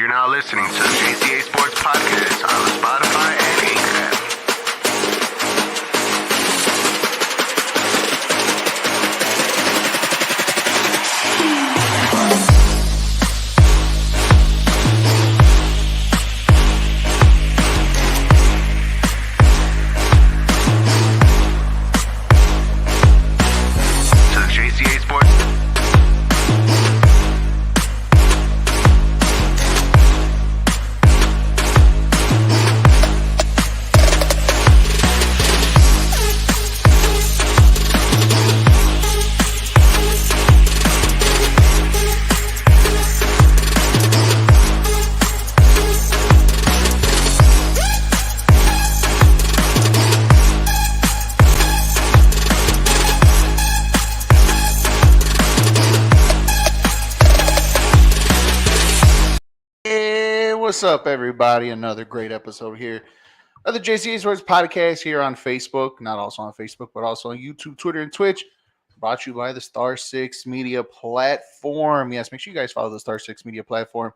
You're now listening to the JCA Sports Podcast on Spotify and Anchor. To the JCA Sports. Hey, what's up, everybody? Another great episode here of the JCA Sports Podcast here on Facebook. Not also on Facebook, but also on YouTube, Twitter, and Twitch. Brought to you by the Star 6 Media Platform. Yes, make sure you guys follow the Star 6 Media Platform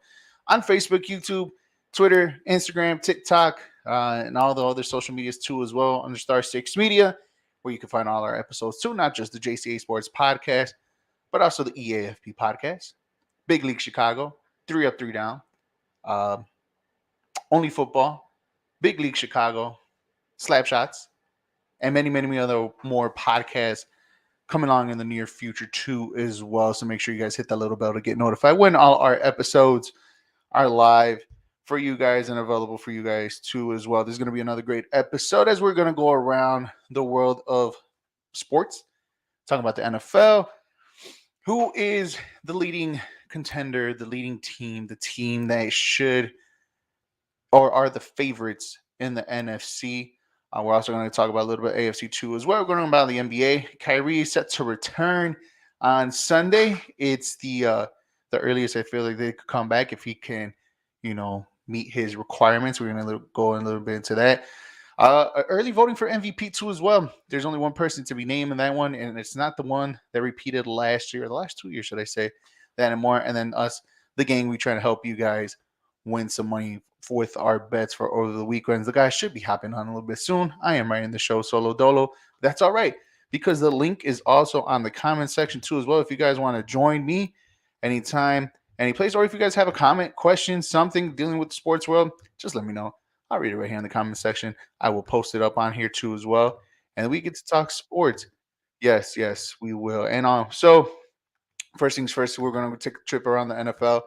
on Facebook, YouTube, Twitter, Instagram, TikTok, and all the other social medias too as well under Star 6 Media, where you can find all our episodes too, not just the JCA Sports Podcast, but also the EAFP Podcast, Big League Chicago, 3 Up, 3 Down. Only Football, Big League Chicago, Slap Shots, and many other more podcasts coming along in the near future too as well. So make sure you guys hit that little bell to get notified when all our episodes are live for you guys and available for you guys too as well. There's going to be another great episode as we're going to go around the world of sports, talking about the NFL. Who is the leading contender, the leading team, the team that should or are the favorites in the NFC? We're also going to talk about a little bit AFC 2 as well. We're going to talk about the NBA. Kyrie is set to return on Sunday. It's the earliest I feel like they could come back if he can, meet his requirements. We're going to go a little bit into that. Early voting for MVP too as well. There's only one person to be named in that one, and it's not the one that repeated last year, the last 2 years, should I say, that and more. And then us, the gang, we trying to help you guys win some money with our bets for over the weekends. The guys should be hopping on a little bit soon. I am writing the show solo dolo. That's all right, because the link is also on the comment section too as well. If you guys want to join me anytime, any place, or if you guys have a comment, question, something dealing with the sports world, just let me know. I'll read it right here in the comment section. I will post it up on here too as well. And we get to talk sports. Yes, we will. And so first things first, we're going to take a trip around the NFL.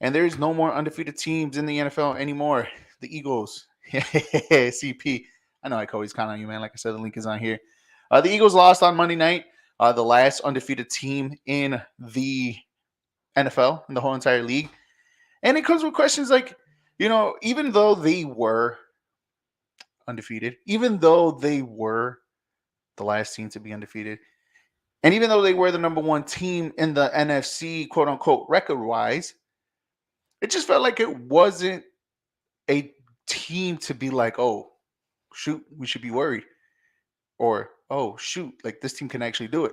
And there's no more undefeated teams in the NFL anymore. The Eagles. CP. I know I can always count on you, man. Like I said, the link is on here. The Eagles lost on Monday night. The last undefeated team in the NFL, in the whole entire league. And it comes with questions like, even though they were undefeated, even though they were the last team to be undefeated, and even though they were the number one team in the NFC, quote unquote, record-wise, it just felt like it wasn't a team to be like, oh, shoot, we should be worried. Or, oh, shoot, like this team can actually do it.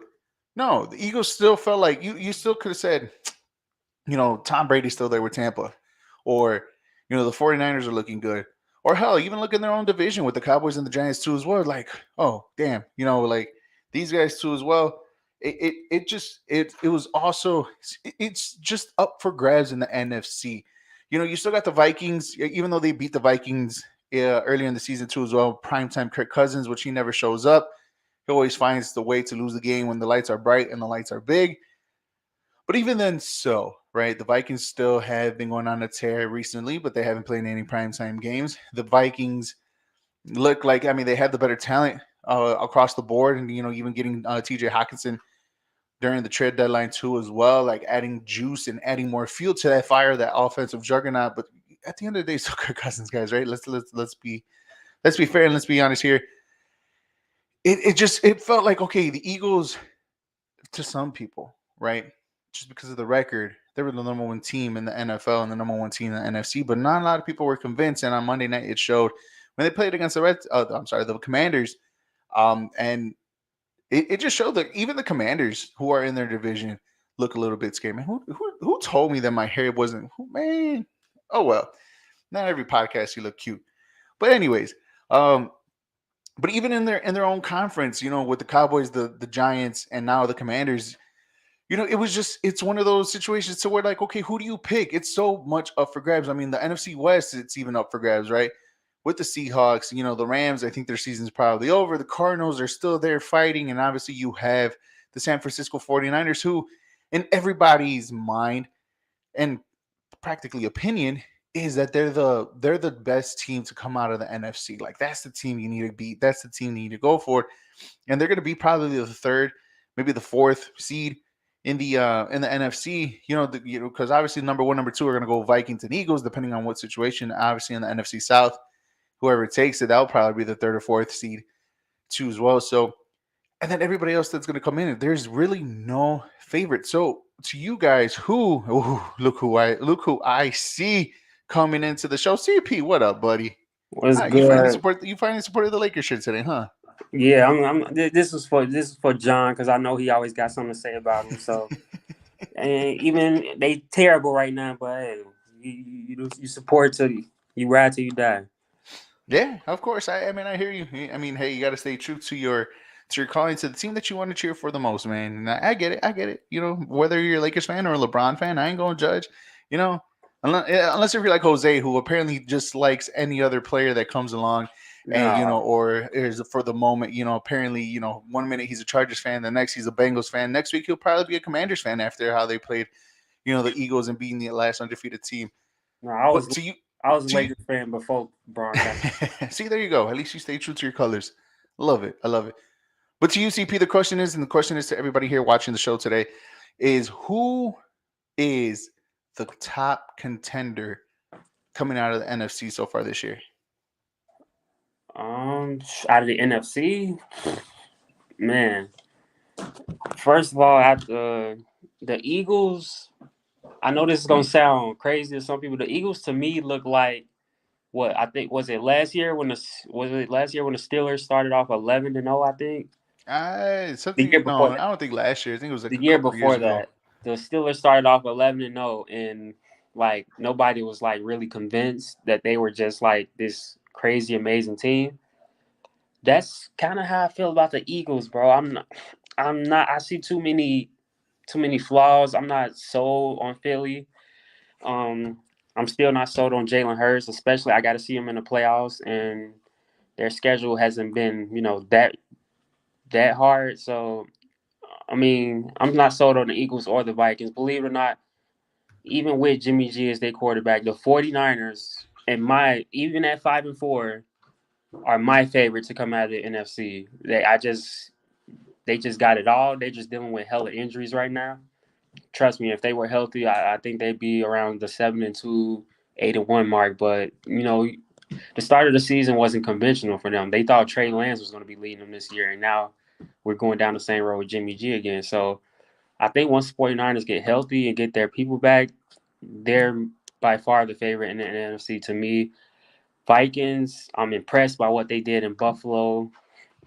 No, the Eagles still felt like you still could have said, Tom Brady's still there with Tampa. Or, the 49ers are looking good. Or hell, even look in their own division with the Cowboys and the Giants too as well. Like, oh, damn, like these guys too as well. It was also, it's just up for grabs in the NFC. You still got the Vikings, even though they beat the Vikings earlier in the season too as well. Primetime Kirk Cousins, which he never shows up. He always finds the way to lose the game when the lights are bright and the lights are big. But even then, right, the Vikings still have been going on a tear recently, but they haven't played any primetime games. The Vikings look like, they have the better talent across the board, and even getting TJ Hawkinson during the trade deadline too as well, like adding juice and adding more fuel to that fire, that offensive juggernaut. But at the end of the day, it's Kirk Cousins, guys, right? Let's be fair and let's be honest here. It felt like, okay, the Eagles, to some people, right, just because of the record, they were the number one team in the NFL and the number one team in the NFC, but not a lot of people were convinced. And on Monday night, it showed when they played against the Commanders. And it just showed that even the Commanders, who are in their division, look a little bit scared. Man, who told me that my hair wasn't? Man, Oh well, not every podcast you look cute. But anyways, um, but even in their own conference, with the Cowboys, the Giants, and now the Commanders, it's one of those situations to where like, okay, who do you pick? It's so much up for grabs. I mean, the NFC West, it's even up for grabs, right? With the Seahawks, the Rams, I think their season's probably over. The Cardinals are still there fighting, and obviously you have the San Francisco 49ers, who, in everybody's mind and practically opinion, is that they're the best team to come out of the NFC. Like, that's the team you need to beat. That's the team you need to go for, and they're going to be probably the third, maybe the fourth seed in the NFC. Because obviously number one, number two are going to go Vikings and Eagles, depending on what situation. Obviously in the NFC South, whoever takes it, that'll probably be the third or fourth seed too as well. So, and then everybody else that's going to come in, there's really no favorite. So to you guys, look who I see coming into the show. CP, what up, buddy? What's You finally good? supported the Lakers shirt today, huh? Yeah, this is for John because I know he always got something to say about him. So, and even they terrible right now, but hey, you support till you ride till you die. Yeah, of course. I mean, I hear you. I mean, hey, you got to stay true to your calling, to the team that you want to cheer for the most, man. And I get it. I get it. Whether you're a Lakers fan or a LeBron fan, I ain't gonna judge. You know, unless if you're like Jose, who apparently just likes any other player that comes along, and No, or is for the moment. Apparently, one minute he's a Chargers fan, the next he's a Bengals fan, next week he'll probably be a Commanders fan after how they played, the Eagles and being the last undefeated team. no, I But was to you, I was a to you. Lakers fan before Bron got. See, there you go. At least you stay true to your colors. Love it. I love it. But to you, CP, the question is to everybody here watching the show today, is who is the top contender coming out of the NFC so far this year? Out of the NFC, man. First of all, at the Eagles, I know this is gonna sound crazy to some people. The Eagles to me look like what I think was it last year when the Steelers started off 11-0. I think the year No, before I that, don't think last year. I think it was like the a year couple of years before ago. that, the Steelers started off 11-0, and like nobody was like really convinced that they were just like this crazy amazing team. That's kind of how I feel about the Eagles, bro. I'm not. I see too many flaws. I'm not sold on Philly. Um, I'm still not sold on Jalen Hurts, especially I got to see him in the playoffs, and their schedule hasn't been, that hard. So, I mean, I'm not sold on the Eagles or the Vikings. Believe it or not, even with Jimmy G as their quarterback, the 49ers and even at 5-4 are my favorite to come out of the NFC. They just got it all. They're just dealing with hella injuries right now. Trust me, if they were healthy, I think they'd be around the 7-2, 8-1 mark. But the start of the season wasn't conventional for them. They thought Trey Lance was going to be leading them this year, and now we're going down the same road with Jimmy G again. So I think once the 49ers get healthy and get their people back, they're by far the favorite in the NFC to me. Vikings, I'm impressed by what they did in Buffalo,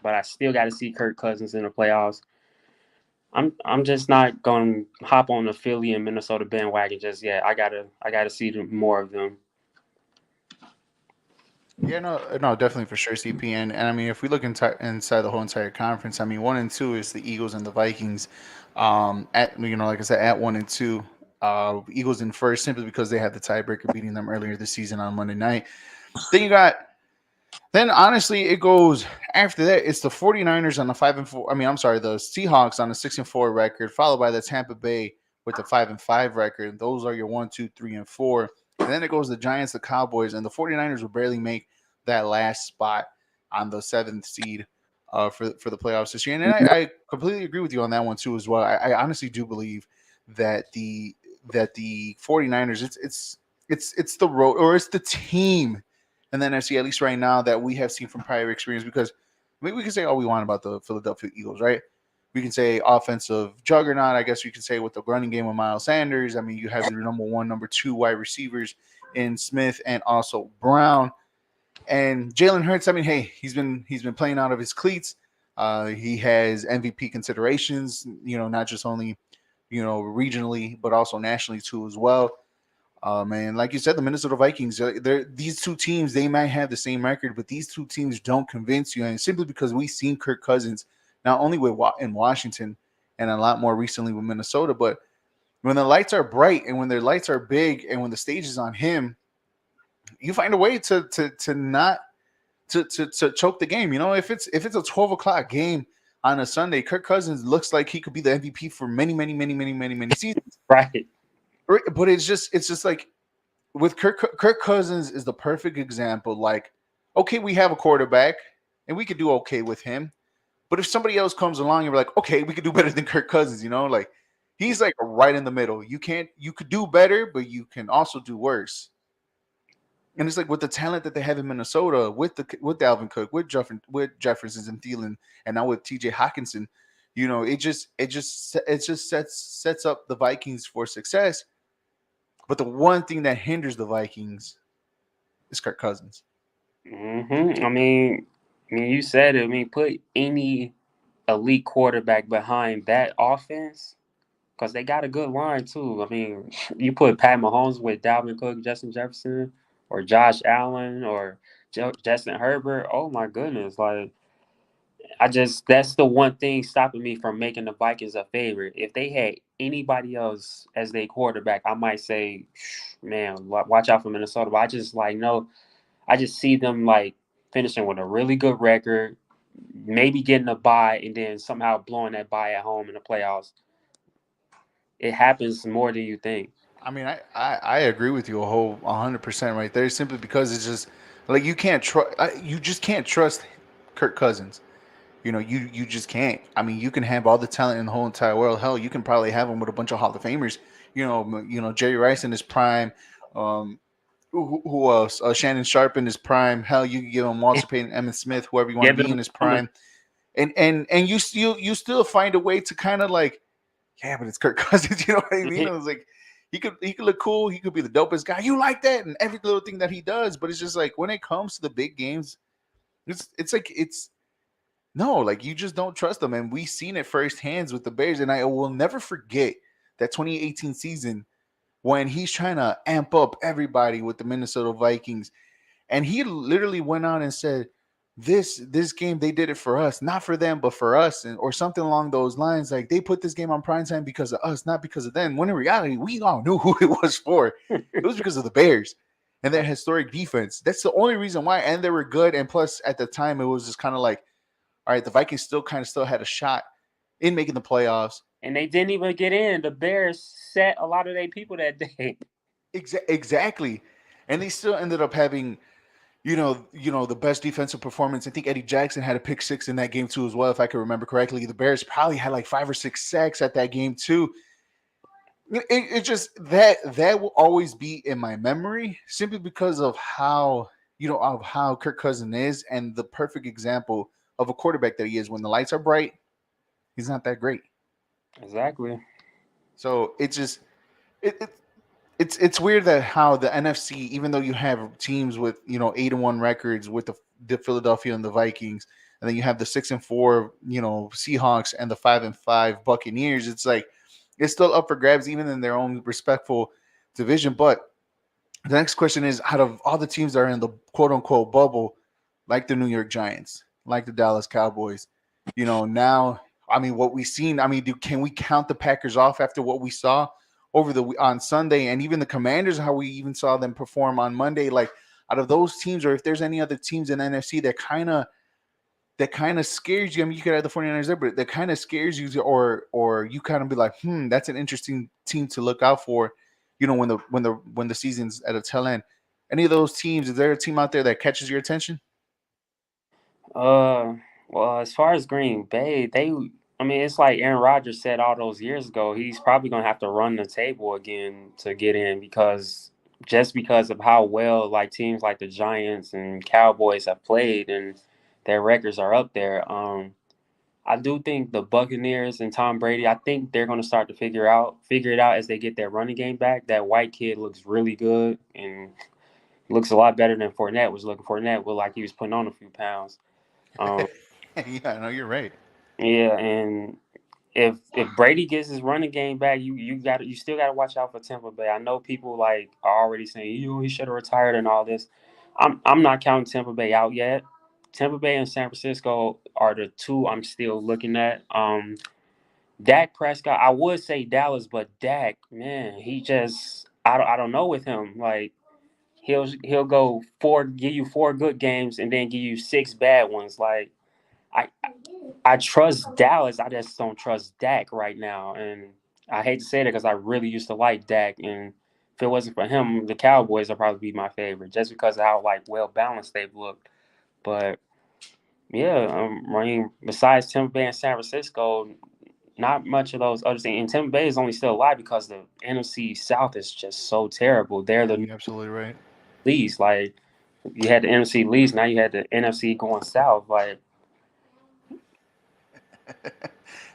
but I still got to see Kirk Cousins in the playoffs. I'm just not gonna hop on the Philly and Minnesota bandwagon just yet. I gotta see more of them. Yeah, no, definitely for sure, CP. And I mean, if we look inside the whole entire conference, I mean, 1 and 2 is the Eagles and the Vikings. Like I said, at 1 and 2, Eagles in first simply because they had the tiebreaker beating them earlier this season on Monday night. Then honestly, it goes after that. It's the 49ers on the 5-4. I mean, I'm sorry, the Seahawks on the 6-4 record, followed by the Tampa Bay with the 5-5 record. Those are your 1, 2, 3, and 4. And then it goes the Giants, the Cowboys, and the 49ers will barely make that last spot on the seventh seed for the playoffs this year. And I completely agree with you on that one too as well. I honestly do believe that the 49ers, it's the road, or it's the team in the NFC, at least right now, that we have seen from prior experience. Because I mean, we can say all we want about the Philadelphia Eagles, right? We can say offensive juggernaut. I guess you can say with the running game of Miles Sanders. I mean, you have your number one, number two wide receivers in Smith and also Brown. And Jalen Hurts, I mean, hey, he's been playing out of his cleats. He has MVP considerations, not just only regionally, but also nationally too as well. Man, like you said, the Minnesota Vikings. These two teams, they might have the same record, but these two teams don't convince you, and simply because we've seen Kirk Cousins not only in Washington and a lot more recently with Minnesota, but when the lights are bright and when their lights are big and when the stage is on him, you find a way to not to choke the game. You know, if it's a 12 o'clock game on a Sunday, Kirk Cousins looks like he could be the MVP for many seasons. Right. But it's just like with Kirk Cousins is the perfect example. Like, okay, we have a quarterback and we could do okay with him. But if somebody else comes along and we're like, okay, we could do better than Kirk Cousins, like he's like right in the middle. You could do better, but you can also do worse. And it's like with the talent that they have in Minnesota, with Dalvin Cook, with Jefferson and Thielen, and now with T.J. Hawkinson, it just sets up the Vikings for success. But the one thing that hinders the Vikings is Kirk Cousins. I mean, you said it. I mean, put any elite quarterback behind that offense because they got a good line too. I mean, you put Pat Mahomes with Dalvin Cook, Justin Jefferson, or Josh Allen, or Justin Herbert. Oh my goodness! Like, that's the one thing stopping me from making the Vikings a favorite. If they had anybody else as their quarterback, I might say, man, watch out for Minnesota. But I just like no. I just see them like finishing with a really good record, maybe getting a bye, and then somehow blowing that bye at home in the playoffs. It happens more than you think. I mean, I agree with you 100% right there. Simply because it's just like you just can't trust Kirk Cousins. You just can't. I mean, you can have all the talent in the whole entire world. Hell, you can probably have him with a bunch of Hall of Famers. Jerry Rice in his prime. Um, who else? Shannon Sharp in his prime. Hell, you can give him Walter Payton, Emmitt Smith, whoever you want to be in his prime. And you still find a way to kind of like, yeah, but it's Kirk Cousins. You know what I mean? It was like he could look cool. He could be the dopest guy. You like that and every little thing that he does. But it's just like when it comes to the big games, it's no, like you just don't trust them. And we've seen it firsthand with the Bears. And I will never forget that 2018 season when he's trying to amp up everybody with the Minnesota Vikings. And he literally went out and said, this game, they did it for us, not for them, but for us, or something along those lines. Like they put this game on prime time because of us, not because of them. When in reality, we all knew who it was for. It was because of the Bears and their historic defense. That's the only reason why. And they were good. And plus, at the time, it was just kind of like, all right, the Vikings still had a shot in making the playoffs. And they didn't even get in. The Bears set a lot of their people that day. Exactly. And they still ended up having, the best defensive performance. I think Eddie Jackson had a pick six in that game too, as well, if I can remember correctly. The Bears probably had like 5 or 6 sacks at that game too. It just that will always be in my memory simply because of how Kirk Cousins is and the perfect example of a quarterback that he is. When the lights are bright, he's not that great. Exactly. So it just it's weird that how the NFC, even though you have teams with 8-1 records with the Philadelphia and the Vikings, and then you have the 6-4 Seahawks and the 5-5 Buccaneers, it's like it's still up for grabs even in their own respectful division. But the next question is, out of all the teams that are in the quote unquote bubble, like the New York Giants, like the Dallas Cowboys, now, I mean, what we've seen, I mean, can we count the Packers off after what we saw on Sunday, and even the Commanders, how we even saw them perform on Monday? Like, out of those teams, or if there's any other teams in NFC that kind of scares you. I mean, you could have the 49ers there, but that kind of scares you, or you kind of be like, that's an interesting team to look out for, when the season's at a tail end. Any of those teams, is there a team out there that catches your attention? Well, as far as Green Bay, I mean, it's like Aaron Rodgers said all those years ago. He's probably gonna have to run the table again to get in because of how well like teams like the Giants and Cowboys have played and their records are up there. I do think the Buccaneers and Tom Brady, I think they're gonna start to figure it out as they get their running game back. That white kid looks really good and looks a lot better than Fournette was looking. Fournette looked like he was putting on a few pounds. Um, Yeah, no, you're right. yeah, and if Brady gets his running game back, you still got to watch out for Tampa Bay. I know people like are already saying he should have retired and all this. I'm not counting Tampa Bay out yet. Tampa Bay and San Francisco are the two I'm still looking at. Dak Prescott, I would say Dallas, but Dak, man, he just I don't know with him. Like he'll go give you 4 good games and then give you 6 bad ones. Like I I trust Dallas. I just don't trust Dak right now. And I hate to say that because I really used to like Dak. And if it wasn't for him, the Cowboys would probably be my favorite just because of how like well balanced they've looked. But yeah, I mean, besides Tampa Bay and San Francisco, not much of those other things. And Tampa Bay is only still alive because the NFC South is just so terrible. They're the You're absolutely right. least. Like you had the NFC least, now you had the NFC going south. Like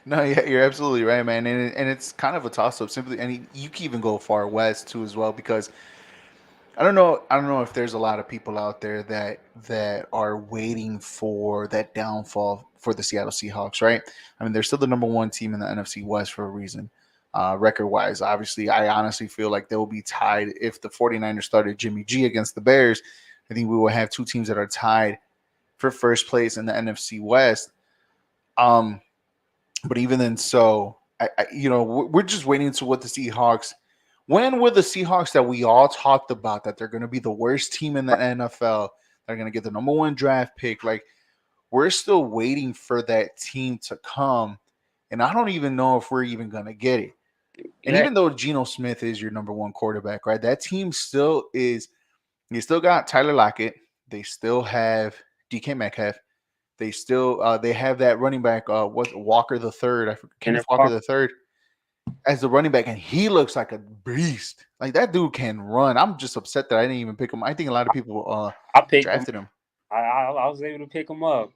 No, yeah, you're absolutely right, man, and it's kind of a toss up. Simply, and you can even go far west too as well because I don't know if there's a lot of people out there that are waiting for that downfall for the Seattle Seahawks, right? I mean, they're still the number one team in the NFC West for a reason. Record wise, obviously, I honestly feel like they'll be tied if the 49ers started Jimmy G against the Bears. I think we will have two teams that are tied for first place in the NFC West. Um, but even then, so we're just waiting to what the Seahawks. When were the Seahawks that we all talked about that they're going to be the worst team in the NFL? They're going to get the number one draft pick. Like we're still waiting for that team to come, and I don't even know if we're even going to get it. And yeah, even though Geno Smith is your number one quarterback, right? That team still is. You still got Tyler Lockett. They still have DK Metcalf. They have that running back. What Walker the third? and Kenneth Walker the third as the running back, and he looks like a beast. Like that dude can run. I'm just upset that I didn't even pick him. I think a lot of people I picked him. drafted him. I was able to pick him up.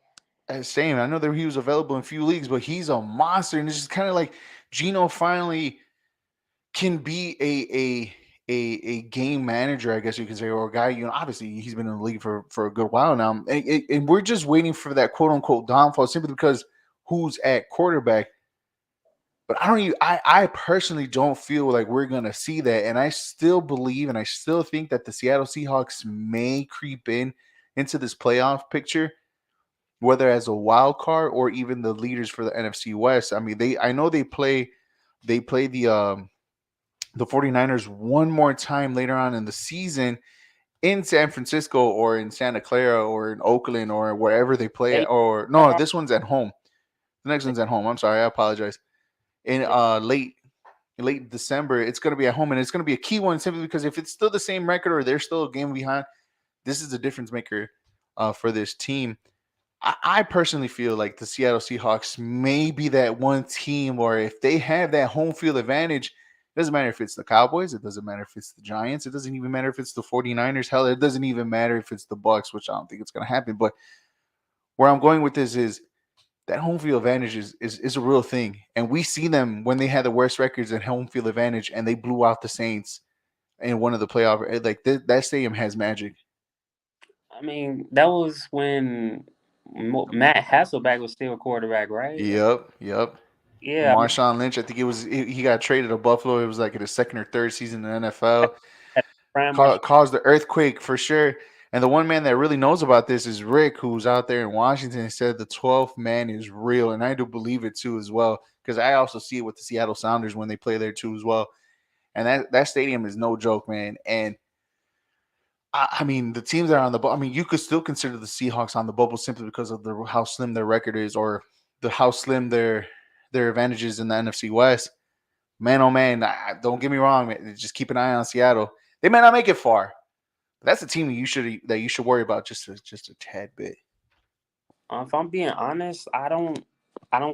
Same. I know that he was available in a few leagues, but he's a monster, and it's just kind of like Gino finally can be a game manager, I guess you could say, or a guy. Obviously he's been in the league for a good while now, and we're just waiting for that quote unquote downfall simply because who's at quarterback. But I don't even, I personally don't feel like we're gonna see that. And I still believe and I still think that the Seattle Seahawks may creep into this playoff picture, whether as a wild card or even the leaders for the NFC West. I mean, I know they play the 49ers one more time later on in the season in San Francisco or in Santa Clara or in Oakland or wherever they play. They Or no, this one's at home. The next one's at home. I'm sorry, I apologize. In late December, it's going to be at home, and it's going to be a key one simply because if it's still the same record or they're still a game behind, this is a difference maker for this team. I personally feel like the Seattle Seahawks may be that one team, or if they have that home field advantage, it doesn't matter if it's the Cowboys, it doesn't matter if it's the Giants, it doesn't even matter if it's the 49ers, hell, it doesn't even matter if it's the Bucks, which I don't think it's going to happen. But where I'm going with this is that home field advantage is a real thing. And we see them when they had the worst records in home field advantage and they blew out the Saints in one of the playoff. Like that stadium has magic. I mean, that was when Matt Hasselbeck was still quarterback, right? Yep. Yeah, I mean, Marshawn Lynch, I think he got traded to Buffalo. It was like in his second or third season in the NFL. Brian Marsh. Caused the earthquake for sure. And the one man that really knows about this is Rick, who's out there in Washington. He said the 12th man is real, and I do believe it too as well, because I also see it with the Seattle Sounders when they play there too as well. And that stadium is no joke, man. And I mean, the teams that are on the bubble. I mean, you could still consider the Seahawks on the bubble simply because of how slim their record is, or how slim their advantages in the NFC West. Man, oh man, don't get me wrong, man. Just keep an eye on Seattle. They may not make it far. But that's a team that you should worry about just a tad bit. If I'm being honest, I don't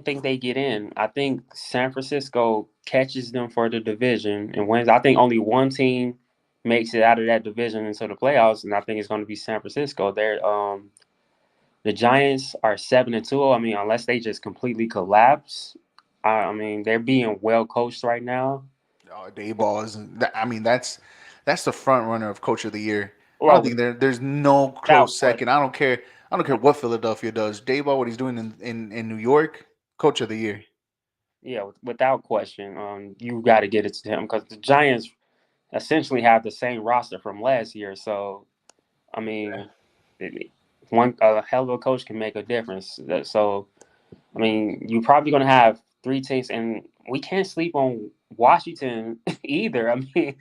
think they get in. I think San Francisco catches them for the division and wins. I think only one team makes it out of that division into the playoffs, and I think it's going to be San Francisco. The Giants are 7-2. I mean, unless they just completely collapse. I mean, they're being well coached right now. Dayball is. I mean, that's the front runner of Coach of the Year. I don't Well, think there's no without close question. second. I don't care. I don't care what Philadelphia does. Dayball, what he's doing in New York, Coach of the Year. Yeah, without question. You got to get it to him because the Giants essentially have the same roster from last year. So, I mean, one a hell of a coach can make a difference. So, I mean, you're probably going to have three teams, and we can't sleep on Washington either. I mean,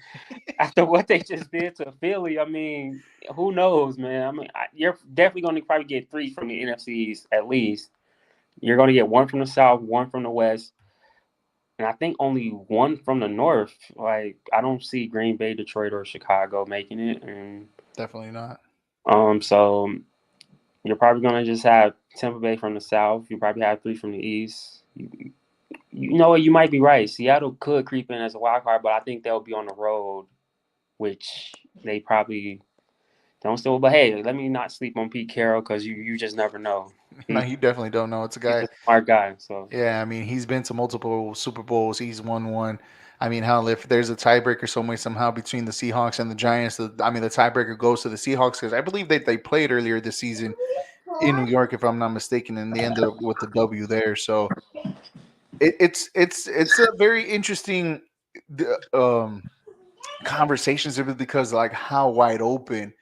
after what they just did to Philly, I mean, who knows, man? I mean, you're definitely going to probably get three from the NFC East at least. You're going to get one from the South, one from the West, and I think only one from the North. Like, I don't see Green Bay, Detroit, or Chicago making it, and Definitely not. so you're probably going to just have Tampa Bay from the South. You probably have three from the East. You know what? You might be right. Seattle could creep in as a wild card, but I think they'll be on the road, which they probably don't still. But hey, let me not sleep on Pete Carroll because you just never know. No, you definitely don't know. It's a He's guy. a smart guy. So Yeah, I mean, he's been to multiple Super Bowls. He's won one. I mean, hell, if there's a tiebreaker somehow between the Seahawks and the Giants, the tiebreaker goes to the Seahawks because I believe they played earlier this season in New York, if I'm not mistaken, and they ended up with the W there. So it's a very interesting um, conversation simply because like how wide open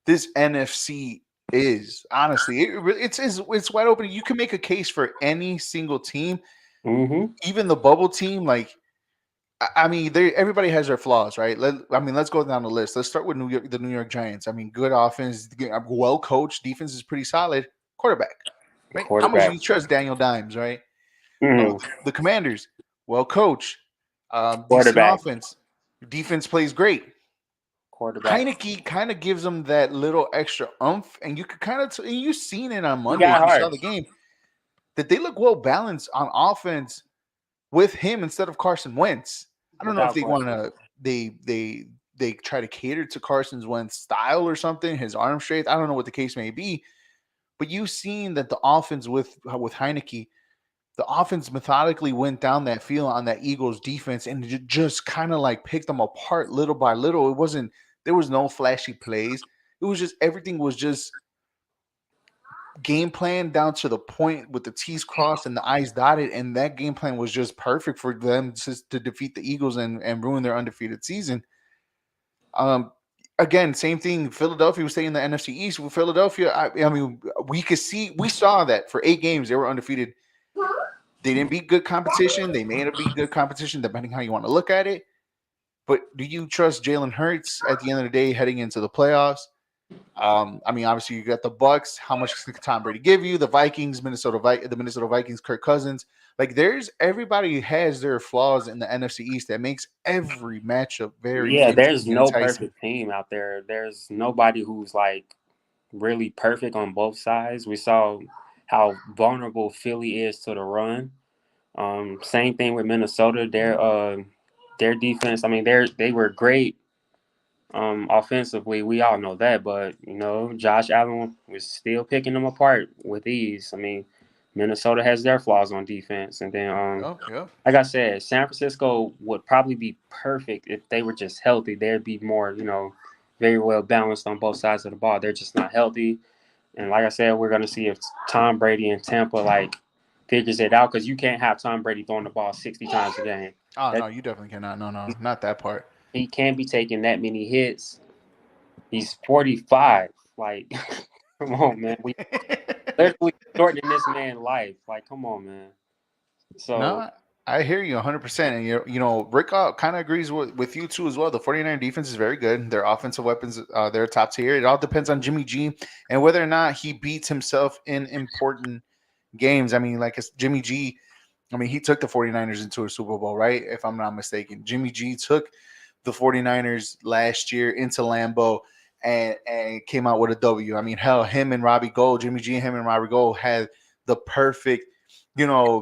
this NFC is. Honestly, it's wide open. You can make a case for any single team, even the bubble team. Like I mean, everybody has their flaws, right? Let's go down the list. Let's start with the New York Giants. I mean, good offense, well coached, defense is pretty solid. Quarterback, right? How much do you trust Daniel Dimes, right? The Commanders, well coached, decent quarterback, offense, defense plays great. quarterback. Heineke kind of gives them that little extra oomph, and you could kind of you've seen it on He Monday. got If you hard. saw the game, that they look well balanced on offense with him instead of Carson Wentz. I don't know if Without they want question. to they try to cater to Carson Wentz's style or something, his arm strength. I don't know what the case may be, but you've seen that the offense with Heineke, the offense methodically went down that field on that Eagles defense and just kind of like picked them apart little by little. There was no flashy plays. It was just everything was just game plan down to the point with the T's crossed and the I's dotted, and that game plan was just perfect for them to defeat the Eagles and ruin their undefeated season. Again, same thing. Philadelphia was staying in the NFC East. With Philadelphia, I mean, we saw that for 8 games they were undefeated. They didn't beat good competition. They may have beat good competition, depending how you want to look at it. But do you trust Jalen Hurts at the end of the day heading into the playoffs? I mean, obviously you got the Bucks. How much can Tom Brady give you? The Vikings, the Minnesota Vikings, Kirk Cousins. Like everybody has their flaws in the NFC East that makes every matchup very There's interesting and no enticing. perfect team out there. There's nobody who's like really perfect on both sides. We saw how vulnerable Philly is to the run. Same thing with Minnesota. Their defense. I mean, they were great offensively. We all know that, but Josh Allen was still picking them apart with ease. I mean, Minnesota has their flaws on defense, and then Yeah. like I said, San Francisco would probably be perfect if they were just healthy. They'd be more, very well balanced on both sides of the ball. They're just not healthy. And like I said, we're going to see if Tom Brady and Tampa figures it out because you can't have Tom Brady throwing the ball 60 times a game. Oh no, you definitely cannot. No, not that part. He can't be taking that many hits. He's 45. Like, come on, man. We literally shortening this man's life. Like, come on, man. So No, I hear you 100%. And Rick kind of agrees with you too as well. The 49 defense is very good. Their offensive weapons, they're top tier. It all depends on Jimmy G and whether or not he beats himself in important games. I mean, like Jimmy G, I mean, he took the 49ers into a Super Bowl, right? If I'm not mistaken. Jimmy G took the 49ers last year into Lambeau and came out with a W. I mean, hell, Jimmy G and him and Robbie Gold had the perfect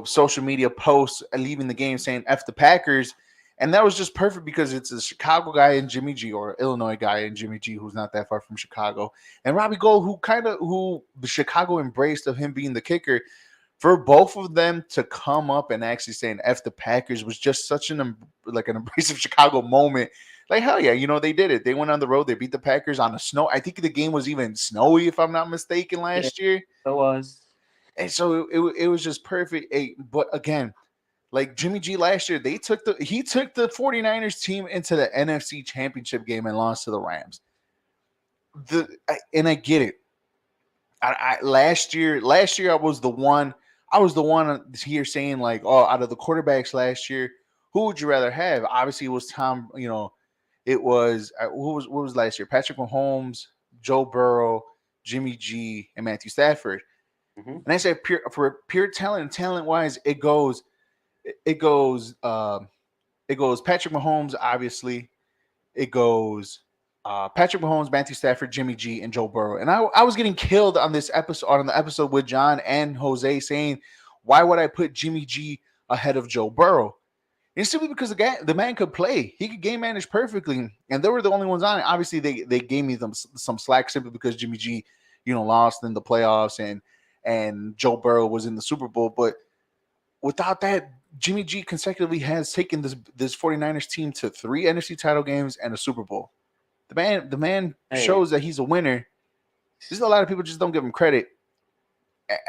social media posts leaving the game saying F the Packers. And that was just perfect because it's a Chicago guy in Jimmy G or Illinois guy in Jimmy G who's not that far from Chicago. And Robbie Gold, who the Chicago embraced of him being the kicker. For both of them to come up and actually saying F the Packers was just such an abrasive Chicago moment. Like, hell yeah, they did it. They went on the road. They beat the Packers on the snow. I think the game was even snowy, if I'm not mistaken, last year. it was. And so it was just perfect. But again, Like Jimmy G last year, he took the 49ers team into the NFC Championship game and lost to the Rams. And I get it. Last year I was the one here saying like, oh, out of the quarterbacks last year, who would you rather have? Obviously, it was Tom. It was what was last year? Patrick Mahomes, Joe Burrow, Jimmy G, and Matthew Stafford. Mm-hmm. And I said pure talent wise, it goes Patrick Mahomes, obviously. It goes Patrick Mahomes, Matthew Stafford, Jimmy G, and Joe Burrow. And I was getting killed on the episode with John and Jose saying, why would I put Jimmy G ahead of Joe Burrow? And it's simply because the man could play. He could game manage perfectly. And they were the only ones on it. Obviously, they gave me some slack simply because Jimmy G, lost in the playoffs and Joe Burrow was in the Super Bowl. But without that, Jimmy G consecutively has taken this 49ers team to 3 NFC title games and a Super Bowl. The man shows that he's a winner. There's a lot of people just don't give him credit.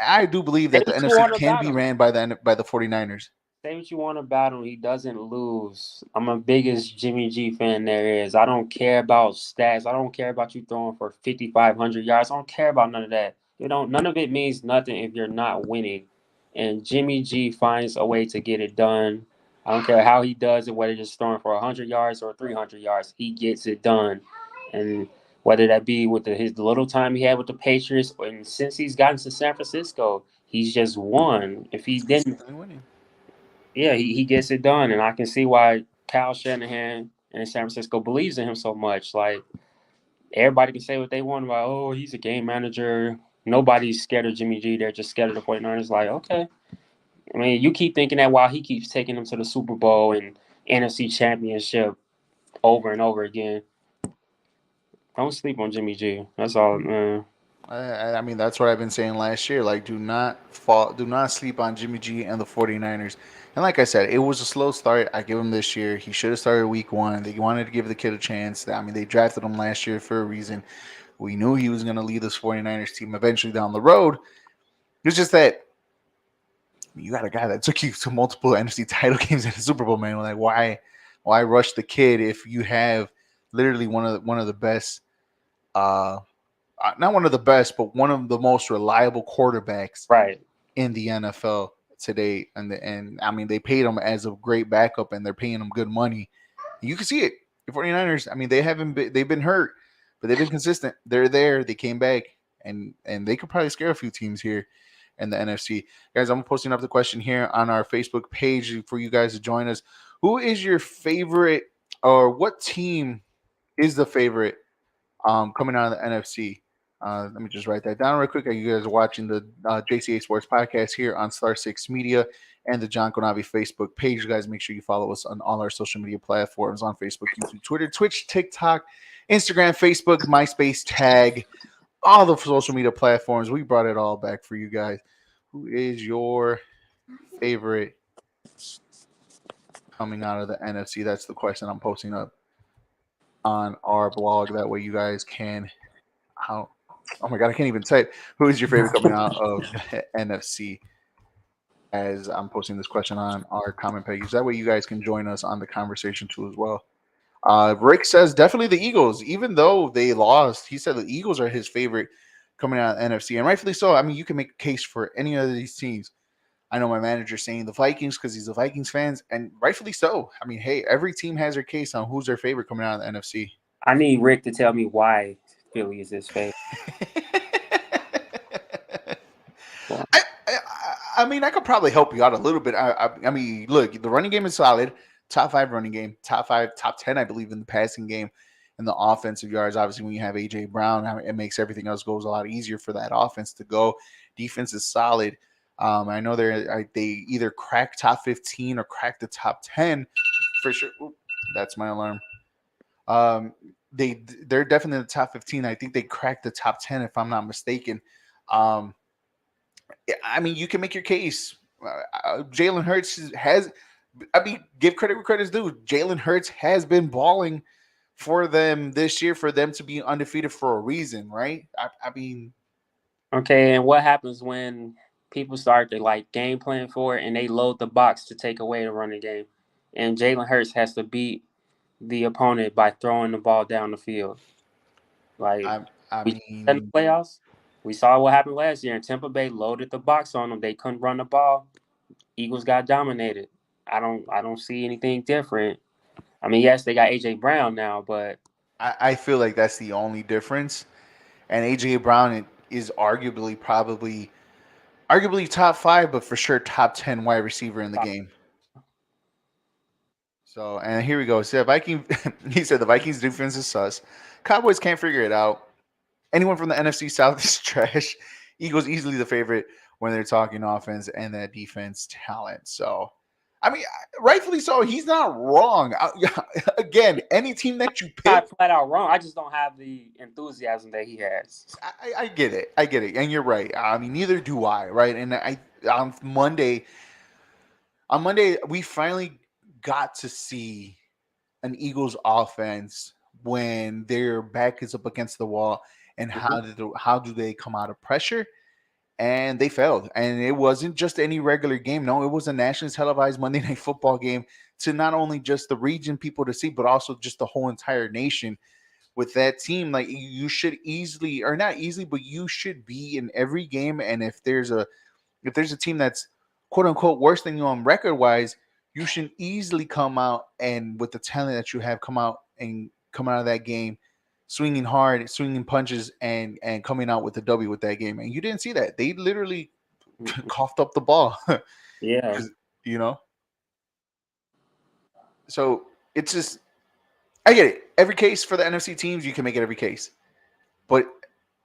I do believe that the NFC can be ran by the 49ers. Say what you want about him, he doesn't lose. I'm the biggest Jimmy G fan there is. I don't care about stats. I don't care about you throwing for 5,500 yards. I don't care about none of that. None of it means nothing if you're not winning. And Jimmy G finds a way to get it done. I don't care how he does it, whether it's throwing for 100 yards or 300 yards, he gets it done. And whether that be with the little time he had with the Patriots, and since he's gotten to San Francisco, he's just won. If he didn't, yeah, he gets it done. And I can see why Kyle Shanahan and San Francisco believes in him so much. Like, everybody can say what they want about, oh, he's a game manager. Nobody's scared of Jimmy G. They're just scared of the 49ers. Like, okay. I mean, you keep thinking that while he keeps taking them to the Super Bowl and NFC Championship over and over again. Don't sleep on Jimmy G. That's all, man. I mean, that's what I've been saying last year. Like, do not sleep on Jimmy G and the 49ers. And like I said, it was a slow start. I give him this year. He should have started week 1. They wanted to give the kid a chance. I mean, they drafted him last year for a reason. We knew he was going to lead this 49ers team eventually down the road. It's just that you got a guy that took you to multiple NFC title games and the Super Bowl, man. Like, why rush the kid if you have literally one of the best, not one of the best, but one of the most reliable quarterbacks in the NFL today? And I mean, they paid him as a great backup, and they're paying him good money. You can see it. The 49ers, I mean, they've been hurt, but they've been consistent. They're there. They came back, and they could probably scare a few teams here in the NFC. Guys, I'm posting up the question here on our Facebook page for you guys to join us. Who is your favorite, or what team is the favorite coming out of the NFC? Let me just write that down real quick. You guys are watching the JCA Sports Podcast here on Star 6 Media and the John Konavi Facebook page. You guys, make sure you follow us on all our social media platforms on Facebook, YouTube, Twitter, Twitch, TikTok, Instagram, Facebook, MySpace, Tag, all the social media platforms. We brought it all back for you guys. Who is your favorite coming out of the NFC? That's the question I'm posting up on our blog. That way you guys can... Oh my God, I can't even type. Who is your favorite coming out of the NFC? As I'm posting this question on our comment page. That way you guys can join us on the conversation too as well. Rick says definitely the Eagles. Even though they lost, he said the Eagles are his favorite coming out of the NFC. And rightfully so. I mean, you can make a case for any of these teams. I know my manager saying the Vikings because he's a Vikings fan, and rightfully so. I mean, hey, every team has their case on who's their favorite coming out of the NFC. I need Rick to tell me why Philly is his favorite. I mean, I could probably help you out a little bit. I mean, look, the running game is solid. Top 5 running game. Top 5, top 10, I believe, in the passing game. And the offensive yards, obviously, when you have A.J. Brown, it makes everything else goes a lot easier for that offense to go. Defense is solid. I know they either crack top 15 or crack the top 10 for sure. Ooh, that's my alarm. They're definitely in the top 15. I think they cracked the top 10 if I'm not mistaken. I mean, you can make your case. Jalen Hurts has. I mean, give credit where credit's due. Jalen Hurts has been balling for them this year for them to be undefeated for a reason, right? I mean, okay. And what happens when people start to like game plan for it, and they load the box to take away the running game, and Jalen Hurts has to beat the opponent by throwing the ball down the field. Like I we saw that in mean, the playoffs, we saw what happened last year, and Tampa Bay loaded the box on them. They couldn't run the ball. Eagles got dominated. I don't see anything different. I mean, yes, they got AJ Brown now, but I feel like that's the only difference. And AJ Brown is arguably top 5, but for sure top 10 wide receiver in the game. So, and here we go. So Viking, he said the Vikings defense is sus. Cowboys can't figure it out. Anyone from the NFC South is trash. Eagles easily the favorite when they're talking offense and that defense talent. So, I mean, rightfully so. He's not wrong. Again, any team that you pick, not flat out wrong. I just don't have the enthusiasm that he has. I get it. I get it. And you're right. I mean, neither do I, right? And on Monday, we finally got to see an Eagles offense when their back is up against the wall and how do they come out of pressure? And they failed. And it wasn't just any regular game. No, it was a nationally televised Monday Night Football game to not only just the region people to see, but also just the whole entire nation. With that team, like you should easily, or not easily, but you should be in every game. And if there's a team that's quote unquote worse than you on record wise, you should easily come out and with the talent that you have, come out of that game swinging hard, swinging punches, and coming out with a W with that game. And you didn't see that. They literally coughed up the ball. Yeah. You know? So it's just, I get it. Every case for the NFC teams, you can make it every case. But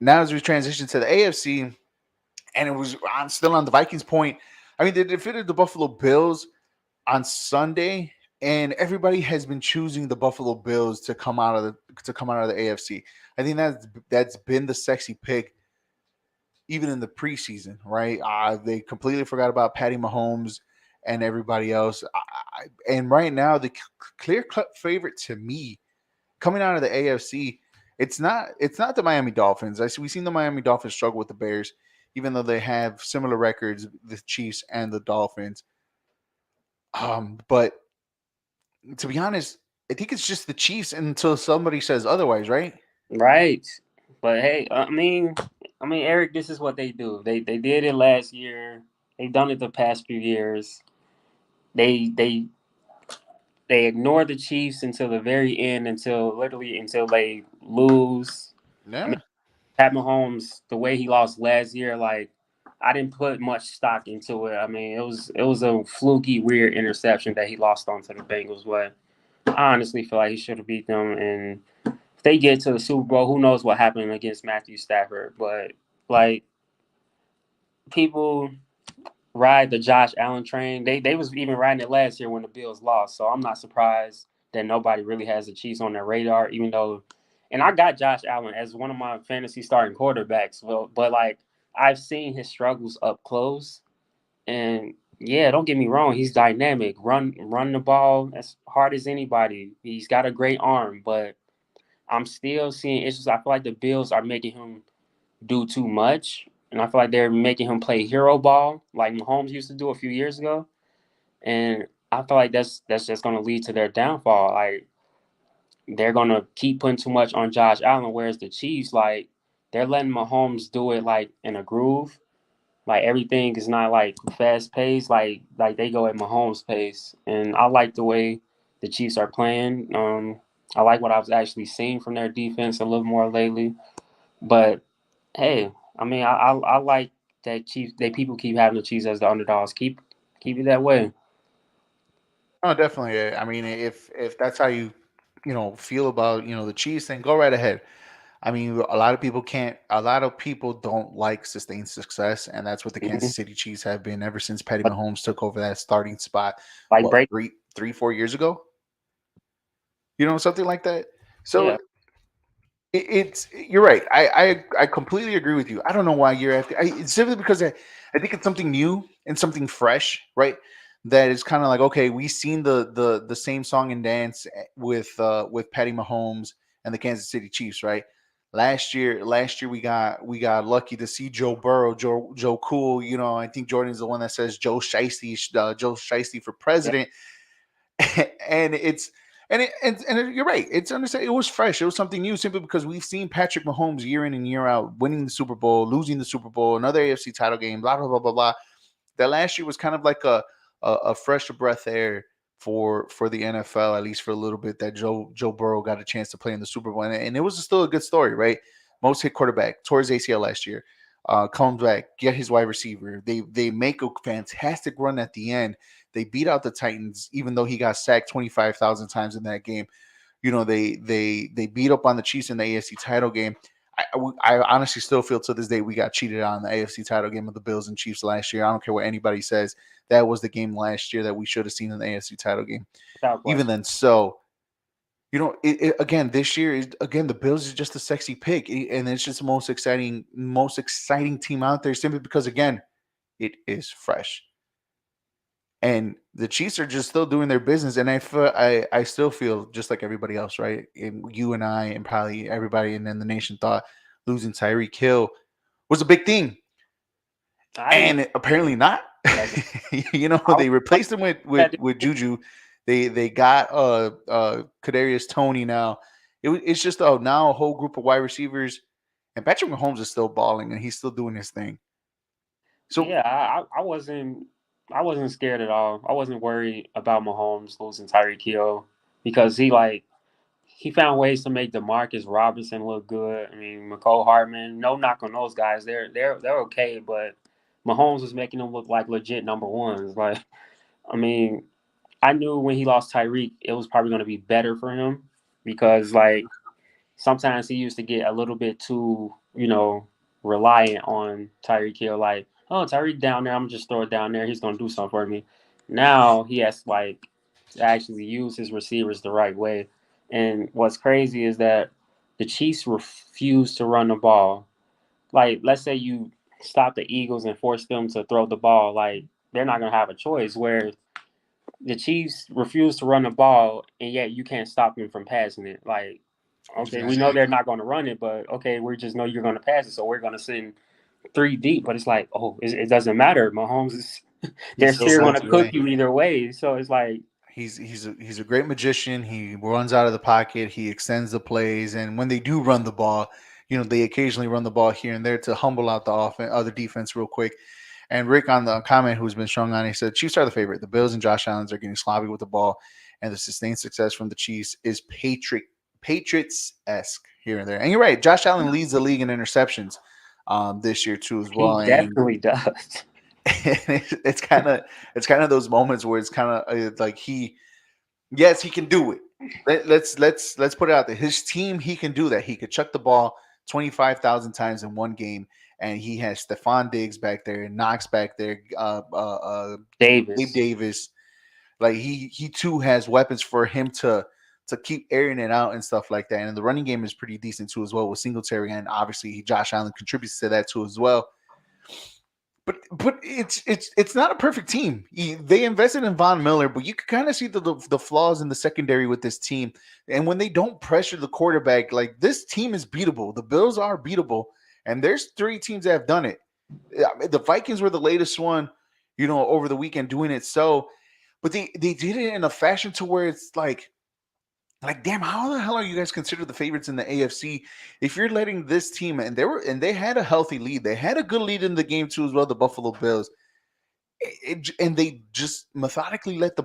now as we transition to the AFC, and it was still on the Vikings point, I mean, they defeated the Buffalo Bills on Sunday, and everybody has been choosing the Buffalo Bills to come out of the AFC. I think that's been the sexy pick, even in the preseason, right? They completely forgot about Patty Mahomes and everybody else. And right now, the clear-cut favorite to me coming out of the AFC, it's not the Miami Dolphins. We've seen the Miami Dolphins struggle with the Bears, even though they have similar records, the Chiefs and the Dolphins. But to be honest, I think it's just the Chiefs until somebody says otherwise, right? Right. But hey, I mean, Eric, this is what they do. They did it last year. They've done it the past few years. They ignore the Chiefs until the very end, until they lose. Yeah. I mean, Pat Mahomes, the way he lost last year, like I didn't put much stock into it. I mean, it was a fluky, weird interception that he lost onto the Bengals. But I honestly feel like he should have beat them. And if they get to the Super Bowl, who knows what happened against Matthew Stafford? But like people ride the Josh Allen train. They was even riding it last year when the Bills lost. So I'm not surprised that nobody really has the Chiefs on their radar, even though. And I got Josh Allen as one of my fantasy starting quarterbacks. Well, but like I've seen his struggles up close, and yeah, don't get me wrong, he's dynamic. Run the ball as hard as anybody. He's got a great arm, but I'm still seeing issues. I feel like the Bills are making him do too much, and I feel like they're making him play hero ball like Mahomes used to do a few years ago. And I feel like that's just going to lead to their downfall. Like they're going to keep putting too much on Josh Allen, whereas the Chiefs, like they're letting Mahomes do it like in a groove. Like everything is not like fast paced. Like they go at Mahomes pace, and I like the way the Chiefs are playing. I like what I was actually seeing from their defense a little more lately. But hey, I mean, I like that Chiefs. That people keep having the Chiefs as the underdogs. Keep it that way. Oh, definitely. I mean, if that's how you feel about the Chiefs, then go right ahead. I mean, a lot of people don't like sustained success, and that's what the Mhm. Kansas City Chiefs have been ever since Patty Mahomes took over that starting spot. Like What, break, 4 years ago? Something like that. So yeah, you're right. I completely agree with you. I don't know why year after. It's simply because I think it's something new and something fresh, right? That is kind of like, okay, we've seen the same song and dance with Patty Mahomes and the Kansas City Chiefs, right? Last year we got lucky to see Joe Burrow, Joe Cool. I think Jordan's the one that says Joe Shiesty for Yeah, president, and you're right. It's understand. It was fresh. It was something new, simply because we've seen Patrick Mahomes year in and year out winning the Super Bowl, losing the Super Bowl, another AFC title game, blah blah blah blah blah. That last year was kind of like a fresh breath air for the NFL, at least for a little bit. That Joe Burrow got a chance to play in the Super Bowl, and it was still a good story, right? Most hit quarterback, tore his ACL last year, comes back, get his wide receiver. They make a fantastic run at the end. They beat out the Titans, even though he got sacked 25,000 times in that game. They beat up on the Chiefs in the AFC title game. I honestly still feel to this day we got cheated on the AFC title game of the Bills and Chiefs last year. I don't care what anybody says. That was the game last year that we should have seen in the AFC title game. without Even question. then, so again this year is again the Bills is just a sexy pick, and it's just the most exciting team out there, simply because again it is fresh. And the Chiefs are just still doing their business, and I still feel just like everybody else, right? And you and I and probably everybody in the nation thought losing Tyreek Hill was a big thing, I didn't and apparently not. like it. I was They replaced him with with glad to with see Juju. They got Kadarius Toney now. It's just now a whole group of wide receivers, and Patrick Mahomes is still balling and he's still doing his thing. So Yeah, I wasn't scared at all. I wasn't worried about Mahomes losing Tyreek Hill because he found ways to make Demarcus Robinson look good. I mean, McCole Hardman, no knock on those guys. They're okay, but Mahomes was making them look like legit number ones. Like, I mean, I knew when he lost Tyreek, it was probably going to be better for him because sometimes he used to get a little bit too, reliant on Tyreek Hill. Like, oh, Tyreek down there, I'm gonna just throw it down there. He's gonna do something for me. Now he has to actually use his receivers the right way. And what's crazy is that the Chiefs refuse to run the ball. Like, let's say you stop the Eagles and force them to throw the ball, like they're not gonna have a choice. Where the Chiefs refuse to run the ball, and yet you can't stop them from passing it. Like, okay, we know exactly. they're not going to run it, but okay, we just know you're going to pass it, so we're going to send three deep. But it's like, oh, it doesn't matter. Mahomes is He they're still still going finds to a cook way. you either way. So it's like, He's a great magician. He runs out of the pocket. He extends the plays, and when they do run the ball, they occasionally run the ball here and there to humble out the other defense real quick. And Rick on the comment who's been showing on, he said Chiefs are the favorite. The Bills and Josh Allen are getting sloppy with the ball, and the sustained success from the Chiefs is Patriots-esque here and there. And you're right, Josh Allen leads the league in interceptions this year too as he well. And definitely does. it's kind of those moments where it's kind of like yes, he can do it. Let's put it out there. His team, he can do that. He could chuck the ball 25,000 times in one game, and he has Stephon Diggs back there, Knox back there, Gabe Davis. Davis. Like he too has weapons for him to keep airing it out and stuff like that. And the running game is pretty decent too as well with Singletary, and obviously Josh Allen contributes to that too as well. But it's not a perfect team. They invested in Von Miller, but you can kind of see the flaws in the secondary with this team. And when they don't pressure the quarterback, like this team is beatable. The Bills are beatable, and there's three teams that have done it. The Vikings were the latest one, over the weekend doing it. So, but they did it in a fashion to where it's like, damn, how the hell are you guys considered the favorites in the AFC if you're letting this team, and they had a healthy lead, they had a good lead in the game too as well, the Buffalo Bills, and they just methodically let the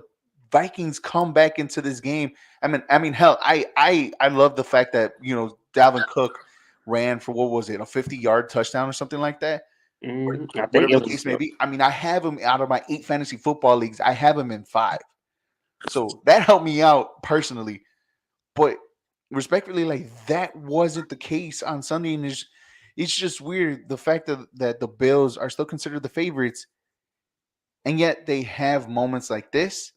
Vikings come back into this game. I mean, hell, I love the fact that Dalvin Cook ran for, what was it, a 50-yard touchdown or something like that, I think whatever it the was. case may be. I mean, I have him out of my 8 fantasy football leagues. I have him in 5, so that helped me out personally. But respectfully, like that wasn't the case on Sunday, and it's just weird the fact that the Bills are still considered the favorites, and yet they have moments like this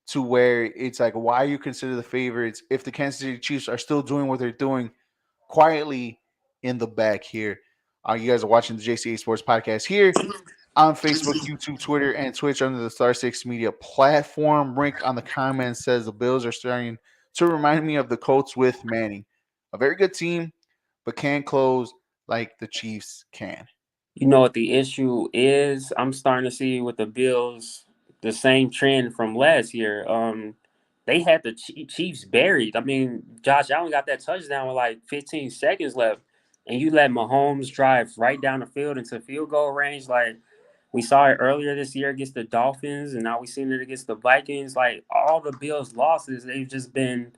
to where it's like, why are you considered the favorites if the Kansas City Chiefs are still doing what they're doing quietly in the back here? You guys are watching the JCA Sports Podcast here on Facebook, YouTube, Twitter, and Twitch under the Star Six Media platform. Rick on the comments says the Bills are starting to remind me of the Colts with Manning. A very good team, but can't close like the Chiefs can. You know what the issue is? I'm starting to see with the Bills the same trend from last year. They had the Chiefs buried. I mean, Josh Allen got that touchdown with like 15 seconds left, and you let Mahomes drive right down the field into field goal range. Like we saw it earlier this year against the Dolphins, and now we've seen it against the Vikings. Like all the Bills' losses, they've just been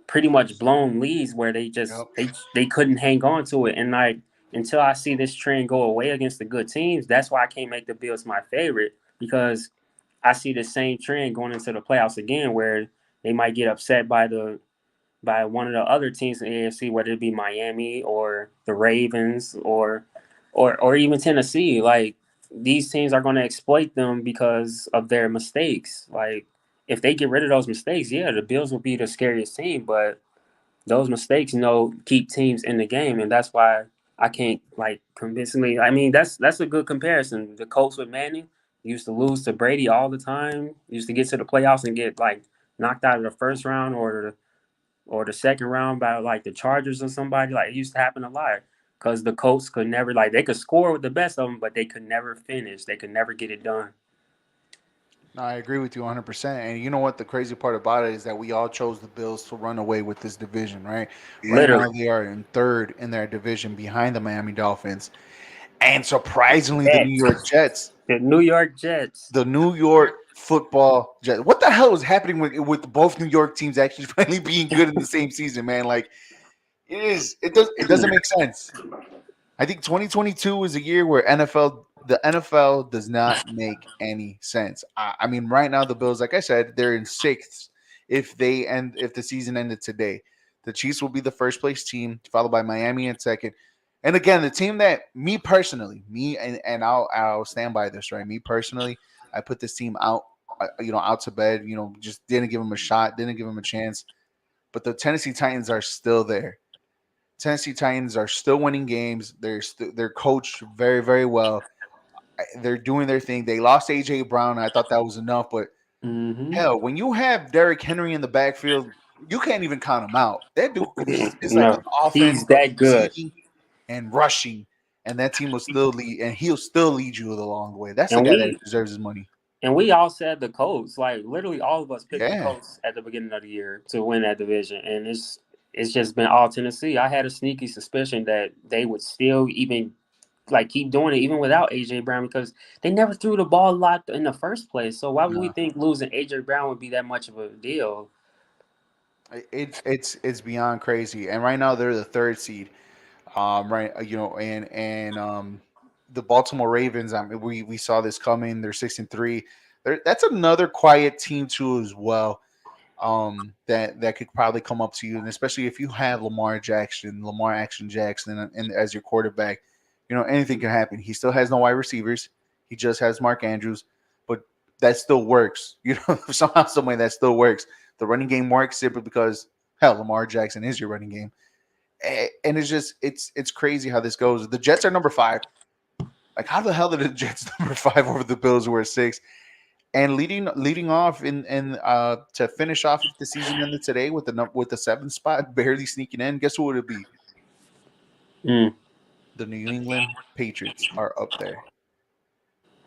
pretty much blown leads where they just Yep. they couldn't hang on to it. And like until I see this trend go away against the good teams, that's why I can't make the Bills my favorite, because I see the same trend going into the playoffs again where they might get upset by one of the other teams in the AFC, whether it be Miami or the Ravens or even Tennessee. Like these teams are going to exploit them because of their mistakes. Like if they get rid of those mistakes, yeah, the Bills will be the scariest team. But those mistakes, keep teams in the game, and that's why I can't like convincingly. I mean, that's a good comparison. The Colts with Manning used to lose to Brady all the time. Used to get to the playoffs and get like knocked out of the first round or the second round by like the Chargers or somebody. Like it used to happen a lot because the Colts could never they could score with the best of them, but they could never finish. They could never get it done. No, I agree with you 100%. And you know what? The crazy part about it is that we all chose the Bills to run away with this division, right? Right Literally, now, they are in third in their division behind the Miami Dolphins. And surprisingly, the New York Jets. Jets, The New York Jets. the New York football Jets. What the hell is happening with both New York teams actually finally being good in the same season, man? Like, it doesn't make sense. I think 2022 is a year where the NFL does not make any sense. I mean, right now the Bills, like I said, they're in sixth. If the season ended today, the Chiefs will be the first place team, followed by Miami in second. And again, the team that me personally, and I'll stand by this, right? Me personally, I put this team out, out to bed. Just didn't give them a shot, didn't give them a chance. But the Tennessee Titans are still there. Tennessee Titans are still winning games. They're coached very, very well. They're doing their thing. They lost AJ Brown. I thought that was enough, but Mm-hmm. hell, when you have Derrick Henry in the backfield, you can't even count him out. That dude is like No, an offense he's of that good. receiving and rushing, and that team will still lead, and he'll still lead you the long way. That's the And guy that we deserves his money. and we all said the Colts. Like literally, all of us picked the Yeah. Colts at the beginning of the year to win that division, and it's just been all Tennessee. I had a sneaky suspicion that they would still even like keep doing it even without AJ Brown because they never threw the ball a lot in the first place. So why would we No. think losing AJ Brown would be that much of a deal? It's beyond crazy. And right now they're the third seed. Right, and the Baltimore Ravens. I mean, we saw this coming. They're 6-3. That's another quiet team too as well. That could probably come up to you, and especially if you have Lamar Action Jackson, and as your quarterback, anything can happen. He still has no wide receivers. He just has Mark Andrews, but that still works. Somehow, some way that still works. The running game works simply because hell, Lamar Jackson is your running game. And it's crazy how this goes. The Jets are number 5. Like, how the hell did the Jets number 5 over the Bills who are 6? And leading off to finish off the season ended today with the 7th spot, barely sneaking in. Guess who would it be? Mm. The New England Patriots are up there.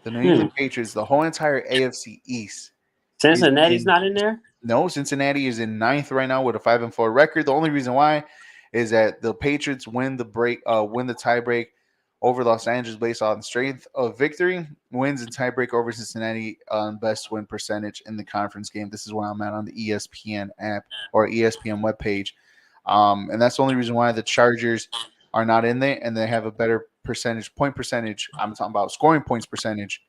The New Hmm. England Patriots, the whole entire AFC East is Cincinnati's in. not in there. No, Cincinnati is in 9th right now with a 5-4 record. The only reason why is that the Patriots win the tiebreak over Los Angeles based on strength of victory, wins and tiebreak over Cincinnati on best win percentage in the conference game. This is where I'm at on the ESPN app or ESPN webpage. And that's the only reason why the Chargers are not in there, and they have a better point percentage. I'm talking about scoring points percentage.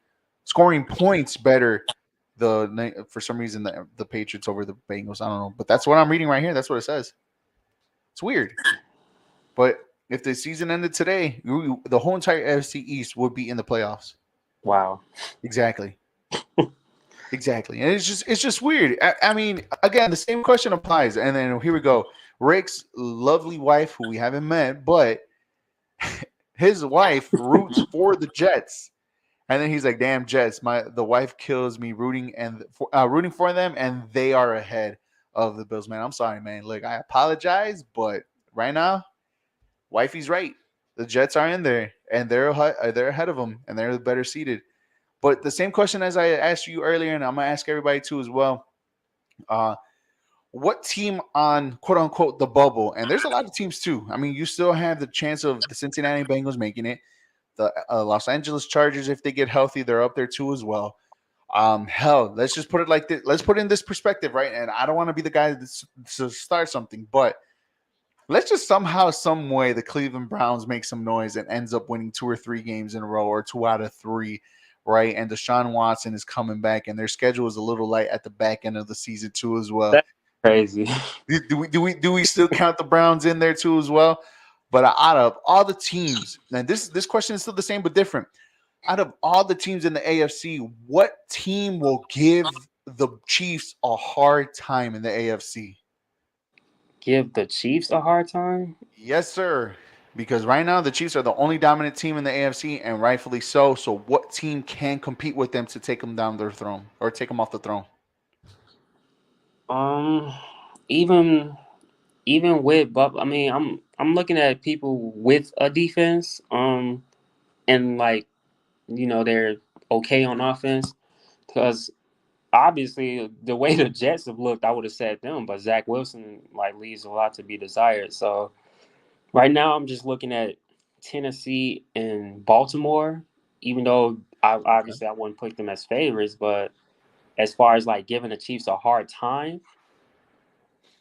Scoring points better for some reason the Patriots over the Bengals. I don't know, but that's what I'm reading right here. That's what it says. It's weird, but if the season ended today, the whole entire AFC East would be in the playoffs. Wow. Exactly. Exactly, and it's just weird. I mean, again, the same question applies. And then here we go. Rick's lovely wife, who we haven't met, but his wife roots for the Jets. And then he's like, "Damn Jets, the wife kills me rooting for them, and they are ahead of the Bills, man. I'm sorry, man. Look, I apologize, but right now Wifey's right. The Jets are in there, and they're ahead of them, and they're better seated. But the same question as I asked you earlier, and I'm gonna ask everybody too as well. Uh, what team on quote unquote the bubble? And there's a lot of teams too. I mean, you still have the chance of the Cincinnati Bengals making it. The Los Angeles Chargers, if they get healthy, they're up there too as well. Hell, let's just put it like this. Let's put it in this perspective, right? And I don't want to be the guy to start something, but let's just somehow, some way, the Cleveland Browns make some noise and ends up winning 2 or 3 games in a row, or 2 out of 3, right? And Deshaun Watson is coming back, and their schedule is a little light at the back end of the season too, as well. That's crazy. Do we still count the Browns in there too as well? But out of all the teams, and this question is still the same but different. Out of all the teams in the AFC, what team will give the Chiefs a hard time in the AFC? Give the Chiefs a hard time? Yes, sir. Because right now the Chiefs are the only dominant team in the AFC, and rightfully so. So, what team can compete with them to take them down their throne or take them off the throne? Even with, but I mean, I'm looking at people with a defense, and like, they're okay on offense, because obviously the way the Jets have looked, I would have said them, but Zach Wilson like leaves a lot to be desired. So right now I'm just looking at Tennessee and Baltimore, even though obviously I wouldn't put them as favorites, but as far as like giving the Chiefs a hard time,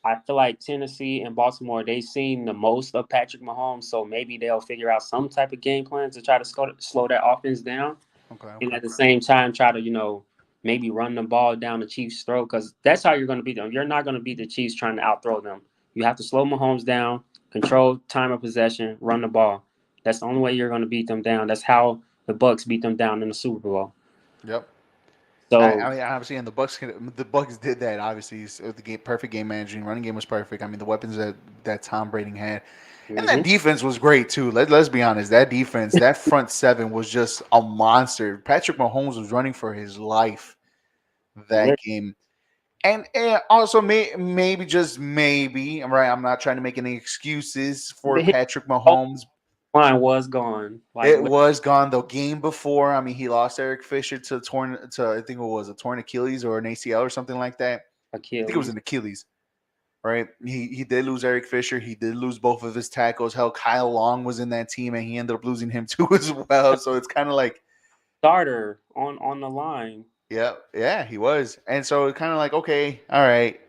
I feel like Tennessee and Baltimore, they've seen the most of Patrick Mahomes, so maybe they'll figure out some type of game plan to try to slow that offense down. Okay. And at the same time, try to, maybe run the ball down the Chiefs' throat, because that's how you're going to beat them. You're not going to beat the Chiefs trying to outthrow them. You have to slow Mahomes down, control time of possession, run the ball. That's the only way you're going to beat them down. That's how the Bucs beat them down in the Super Bowl. Yep. So, I mean, obviously, and the Bucs did that. Obviously, so the perfect game managing, running game was perfect. I mean, the weapons that Tom Brady had, and that defense was great too. Let's be honest, that defense, that front seven was just a monster. Patrick Mahomes was running for his life that game, and also maybe just maybe, I'm right. I'm not trying to make any excuses for the Patrick Mahomes. line was gone. It was gone the game before. I mean, he lost Eric Fisher to I think it was a torn Achilles or an ACL or something like that. I think it was an Achilles, right? He did lose Eric Fisher. He did lose both of his tackles. Hell, Kyle Long was in that team, and he ended up losing him too as well. So it's kind of like starter on the line. Yeah, he was, and so it's kind of like, okay, all right.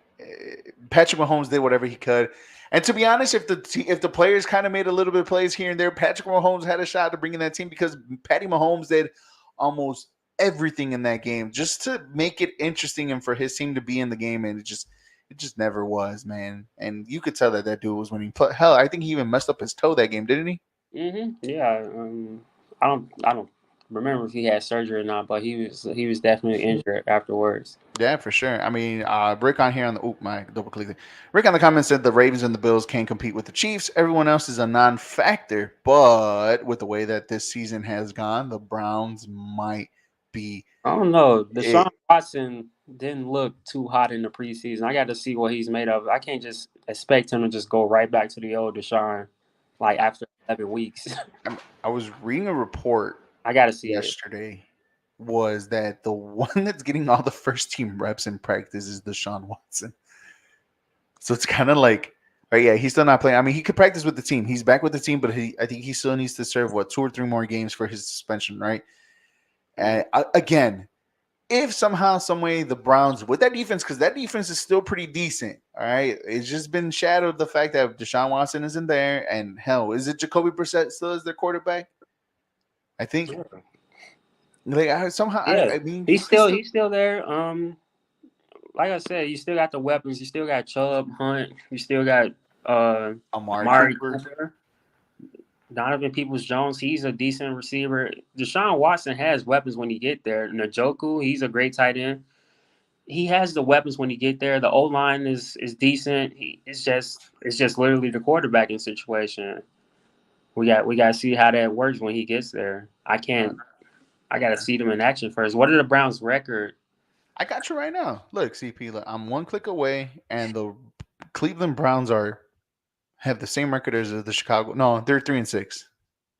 Patrick Mahomes did whatever he could. And to be honest, if the players kind of made a little bit of plays here and there, Patrick Mahomes had a shot to bring in that team, because Patty Mahomes did almost everything in that game just to make it interesting and for his team to be in the game, and it just never was, man. And you could tell that dude was winning. Hell, I think he even messed up his toe that game, didn't he? Yeah. I don't remember if he had surgery or not, but he was definitely injured afterwards. Yeah, for sure. I mean, Rick on here on the my double click. Rick on the comments said the Ravens and the Bills can't compete with the Chiefs. Everyone else is a non-factor, but with the way that this season has gone, the Browns might be. I don't know. Deshaun Watson didn't look too hot in the preseason. I got to see what he's made of. I can't just expect him to just go right back to the old Deshaun like after 11 weeks. I was reading a report. I got to see yesterday. Was that the one that's getting all the first team reps in practice is Deshaun Watson. So it's kind of like, yeah, he's still not playing. I mean, he could practice with the team. He's back with the team, but I think he still needs to serve 2 or 3 more games for his suspension, right? And again, if somehow, some way the Browns with that defense, because that defense is still pretty decent, all right. It's just been shadowed the fact that Deshaun Watson isn't there, and hell, is it Jacoby Brissett still as their quarterback? I think. Sure. Like somehow, yeah. I mean, he's still there. Like I said, you still got the weapons. You still got Chubb, Hunt. You still got Amari Cooper. Donovan Peoples-Jones. He's a decent receiver. Deshaun Watson has weapons when he get there. Njoku, he's a great tight end. He has the weapons when he get there. The O-line is decent. It's just literally the quarterbacking situation. We got to see how that works when he gets there. I got to see them in action first. What are the Browns' record? I got you right now. Look, CP, I'm 1 click away, and the Cleveland Browns are have the same record as the Chicago. No, they're 3-6.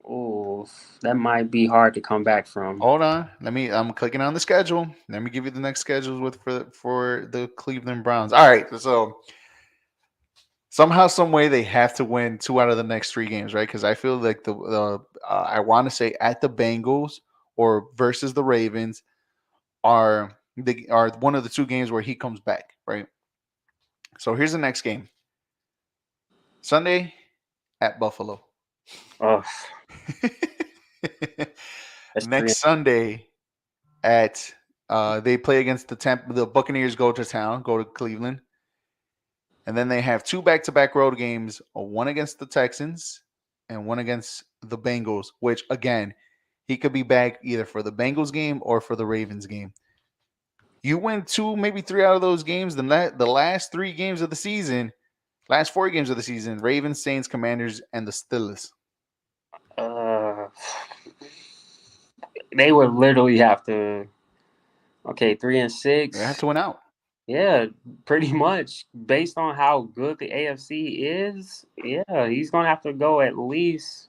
Oh, that might be hard to come back from. Hold on. I'm clicking on the schedule. Let me give you the next schedules for the Cleveland Browns. All right. So somehow, some way, they have to win 2 out of the next 3 games, right? Because I feel like the I want to say at the Bengals or versus the Ravens are one of the 2 games where he comes back, right? So here's the next game. Sunday at Buffalo. Oh, that's Next Sunday at they play against the Buccaneers go to Cleveland. And then they have 2 back-to-back road games, one against the Texans and one against the Bengals, which again, he could be back either for the Bengals game or for the Ravens game. You win 2, maybe 3 out of those games, the last 3 games of the season, last 4 games of the season, Ravens, Saints, Commanders, and the Steelers. They would literally have to. Okay, 3-6. They have to win out. Yeah, pretty much. Based on how good the AFC is, yeah, he's gonna have to go at least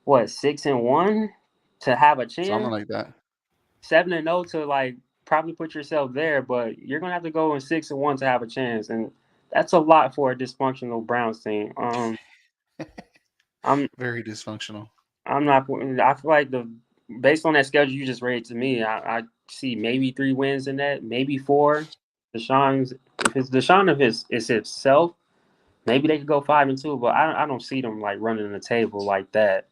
6-1 to have a chance. Something like that. 7-0 to like probably put yourself there, but you're gonna have to go in 6-1 to have a chance, and that's a lot for a dysfunctional Browns team. I'm very dysfunctional. I'm not. I feel like based on that schedule you just read to me, I see maybe 3 wins in that, maybe 4. Deshaun is himself, maybe they could go 5-2, but I don't see them like running the table like that.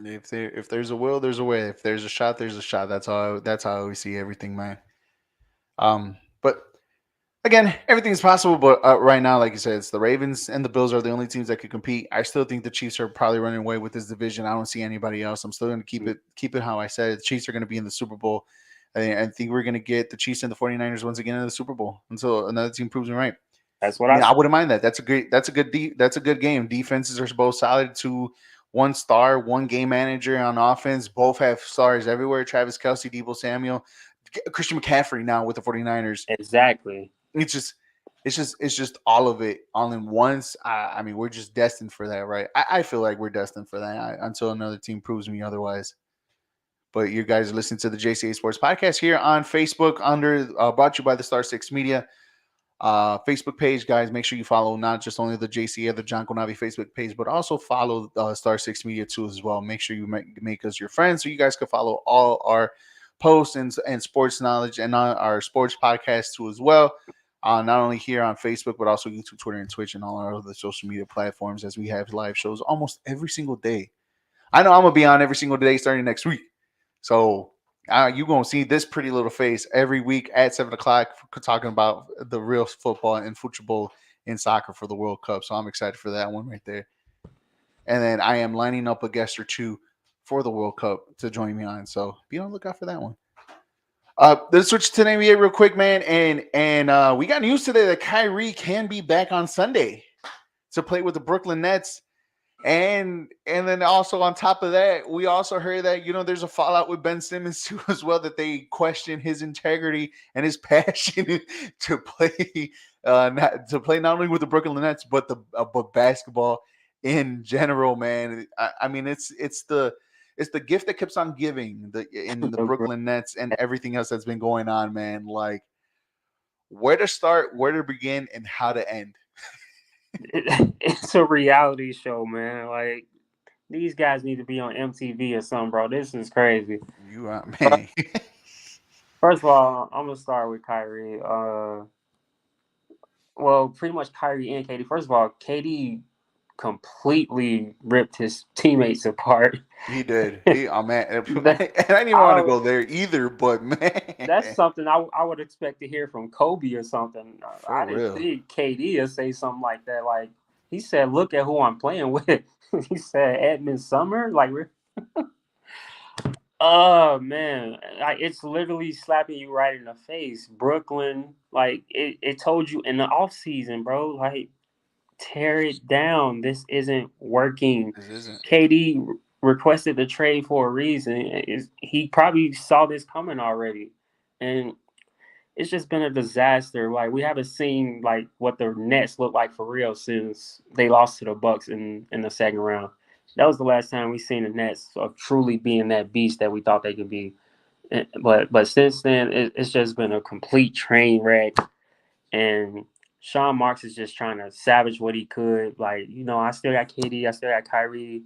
If there's a will, there's a way. If there's a shot, there's a shot. That's how I always see everything, man. But again, everything's possible. But right now, like you said, it's the Ravens and the Bills are the only teams that could compete. I still think the Chiefs are probably running away with this division. I don't see anybody else. I'm still going to keep it how I said. The Chiefs are going to be in the Super Bowl. I think we're going to get the Chiefs and the 49ers once again in the Super Bowl until another team proves me right. That's what I wouldn't mind that. That's a good game. Defenses are both solid. 1 star, 1 game manager on offense. Both have stars everywhere. Travis Kelce, Deebo Samuel, Christian McCaffrey now with the 49ers. Exactly. It's just all of it all in once. I mean, we're just destined for that, right? I feel like we're destined for that until another team proves me otherwise. But you guys are listening to the JCA Sports Podcast here on Facebook brought to you by the Star 6 Media Facebook page, guys. Make sure you follow not just only the JCA, the John Conavi Facebook page, but also follow Star 6 Media too as well. Make sure you make us your friends so you guys can follow all our posts and sports knowledge and our sports podcast too as well. Not only here on Facebook, but also YouTube, Twitter, and Twitch, and all our other social media platforms as we have live shows almost every single day. I know I'm going to be on every single day starting next week. So you're going to see this pretty little face every week at 7 o'clock talking about the real football and football in soccer for the World Cup. So I'm excited for that one right there. And then I am lining up a guest or 2 for the World Cup to join me on. So be on the lookout for that one. Let's switch to the NBA real quick, man. And we got news today that Kyrie can be back on Sunday to play with the Brooklyn Nets. And then also on top of that, we also heard that, there's a fallout with Ben Simmons too as well, that they question his integrity and his passion to play not only with the Brooklyn Nets, but but basketball in general, man. I mean, it's the gift that keeps on giving in the Brooklyn Nets and everything else that's been going on, man. Like, where to start, where to begin, and how to end. It's a reality show, man. Like, these guys need to be on MTV or something, bro. This is crazy. You are, man. First of all, I'm gonna start with Kyrie. Well, pretty much Kyrie and KD. First of all, KD completely ripped his teammates apart. He did. Man, and I didn't even want to go there either, but man, that's something I would expect to hear from Kobe or something. I didn't see KD say something like that. Like, he said, "Look at who I'm playing with." He said, "Edmund Summer." Like, oh man, it's literally slapping you right in the face. Brooklyn, like it told you in the offseason, bro. Like, tear it down. This isn't working. This isn't. KD requested the trade for a reason. He probably saw this coming already. And it's just been a disaster. Like we haven't seen like what the Nets look like for real since they lost to the Bucks in the second round. That was the last time we seen the Nets of truly being that beast that we thought they could be. But since then, it's just been a complete train wreck. And Sean Marks is just trying to salvage what he could. Like, I still got KD, I still got Kyrie.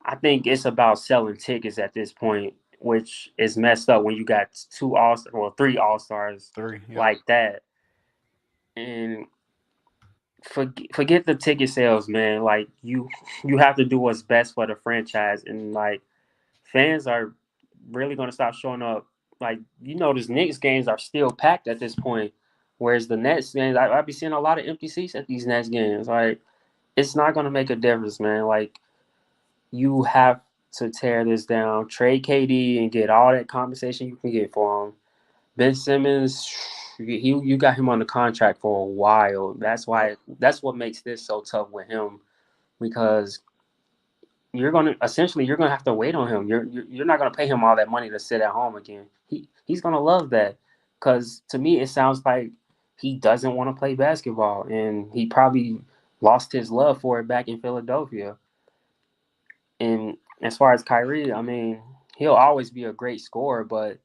I think it's about selling tickets at this point, which is messed up when you got three All Stars Three. Yep. like that. And forget the ticket sales, man. Like you have to do what's best for the franchise, and like fans are really going to stop showing up. Like these Knicks games are still packed at this point, whereas the Nets games, I be seeing a lot of empty seats at these Nets games. Like it's not going to make a difference, man. Like you have to tear this down, trade KD, and get all that compensation you can get for him. Ben Simmons, you got him on the contract for a while. That's what makes this so tough with him, because you're gonna have to wait on him. You're not gonna pay him all that money to sit at home again. He's gonna love that, because to me it sounds like he doesn't want to play basketball, and he probably lost his love for it back in Philadelphia. And as far as Kyrie, I mean, he'll always be a great scorer, but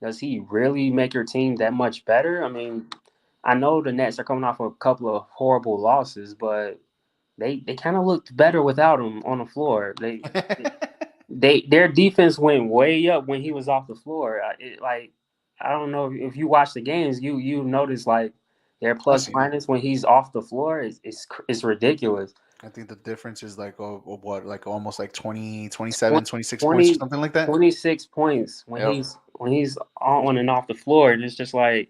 does he really make your team that much better? I mean, I know the Nets are coming off a couple of horrible losses, but they kind of looked better without him on the floor. Their defense went way up when he was off the floor. I don't know if you watch the games, you notice like their I've plus seen it. minus when he's off the floor is ridiculous. I think the difference is like what, like almost like 20, 20, 27, 26 points or something like that. 26 points when Yep. he's on and off the floor, and it's just like,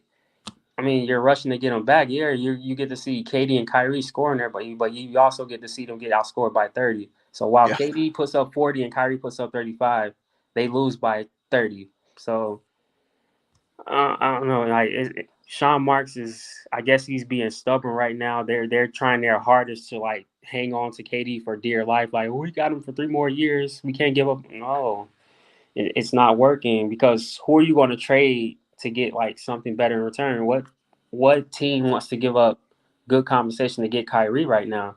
I mean, you're rushing to get him back. Yeah, you get to see KD and Kyrie scoring there, but you also get to see them get outscored by 30. So while Yeah. KD puts up 40 and Kyrie puts up 35, they lose by 30. So I don't know. Like Sean Marks I guess he's being stubborn right now. They're trying their hardest to like hang on to KD for dear life. Like, we got him for 3 more years. We can't give up. No, it's not working, because who are you going to trade to get like something better in return? What team wants to give up good compensation to get Kyrie right now?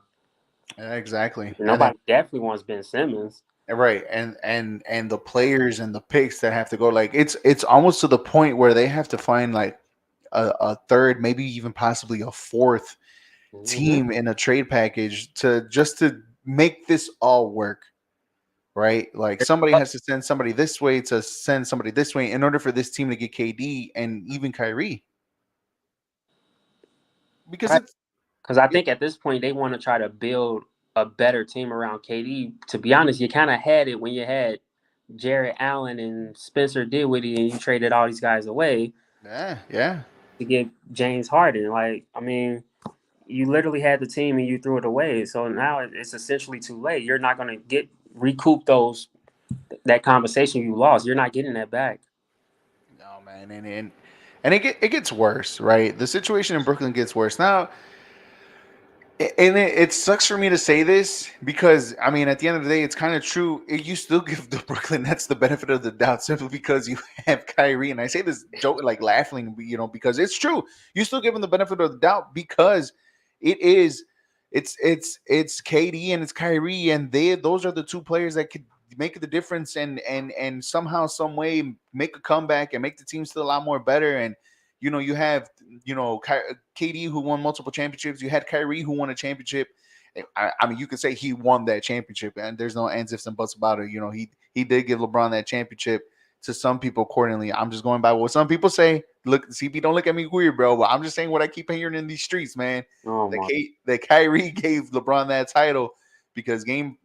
Yeah, exactly. And then Nobody definitely wants Ben Simmons. right, and the players and the picks that have to go, like it's almost to the point where they have to find like a third, maybe even possibly a fourth Mm-hmm. team in a trade package to make this all work. Right, like somebody has to send somebody this way to send somebody this way in order for this team to get KD and even Kyrie, because Right. it's Because I it, think at this point they want to try to build a better team around KD. To be honest, you kind of had it when you had Jarrett Allen and Spencer Dinwiddie, and you traded all these guys away yeah. to get James Harden. Like, I mean, you literally had the team and you threw it away. So now it's essentially too late. You're not going to recoup that conversation you lost. You're not getting that back. No, man, and it gets worse, right? The situation in Brooklyn gets worse now. And it sucks for me to say this because I mean, at the end of the day, it's kind of true. You still give the Brooklyn Nets the benefit of the doubt simply because you have Kyrie, and I say this joke like laughing, because it's true. You still give them the benefit of the doubt because it is, it's KD and it's Kyrie, and those are the two players that could make the difference and somehow, some way make a comeback and make the team still a lot more better. And you have KD who won multiple championships. You had Kyrie who won a championship. I mean, you could say he won that championship, and there's no ands, ifs, and buts about it. He did give LeBron that championship. To some people, accordingly, I'm just going by what some people say. Look, CP, don't look at me weird, bro. But I'm just saying what I keep hearing in these streets, man. Oh my! That Kyrie gave LeBron that title because game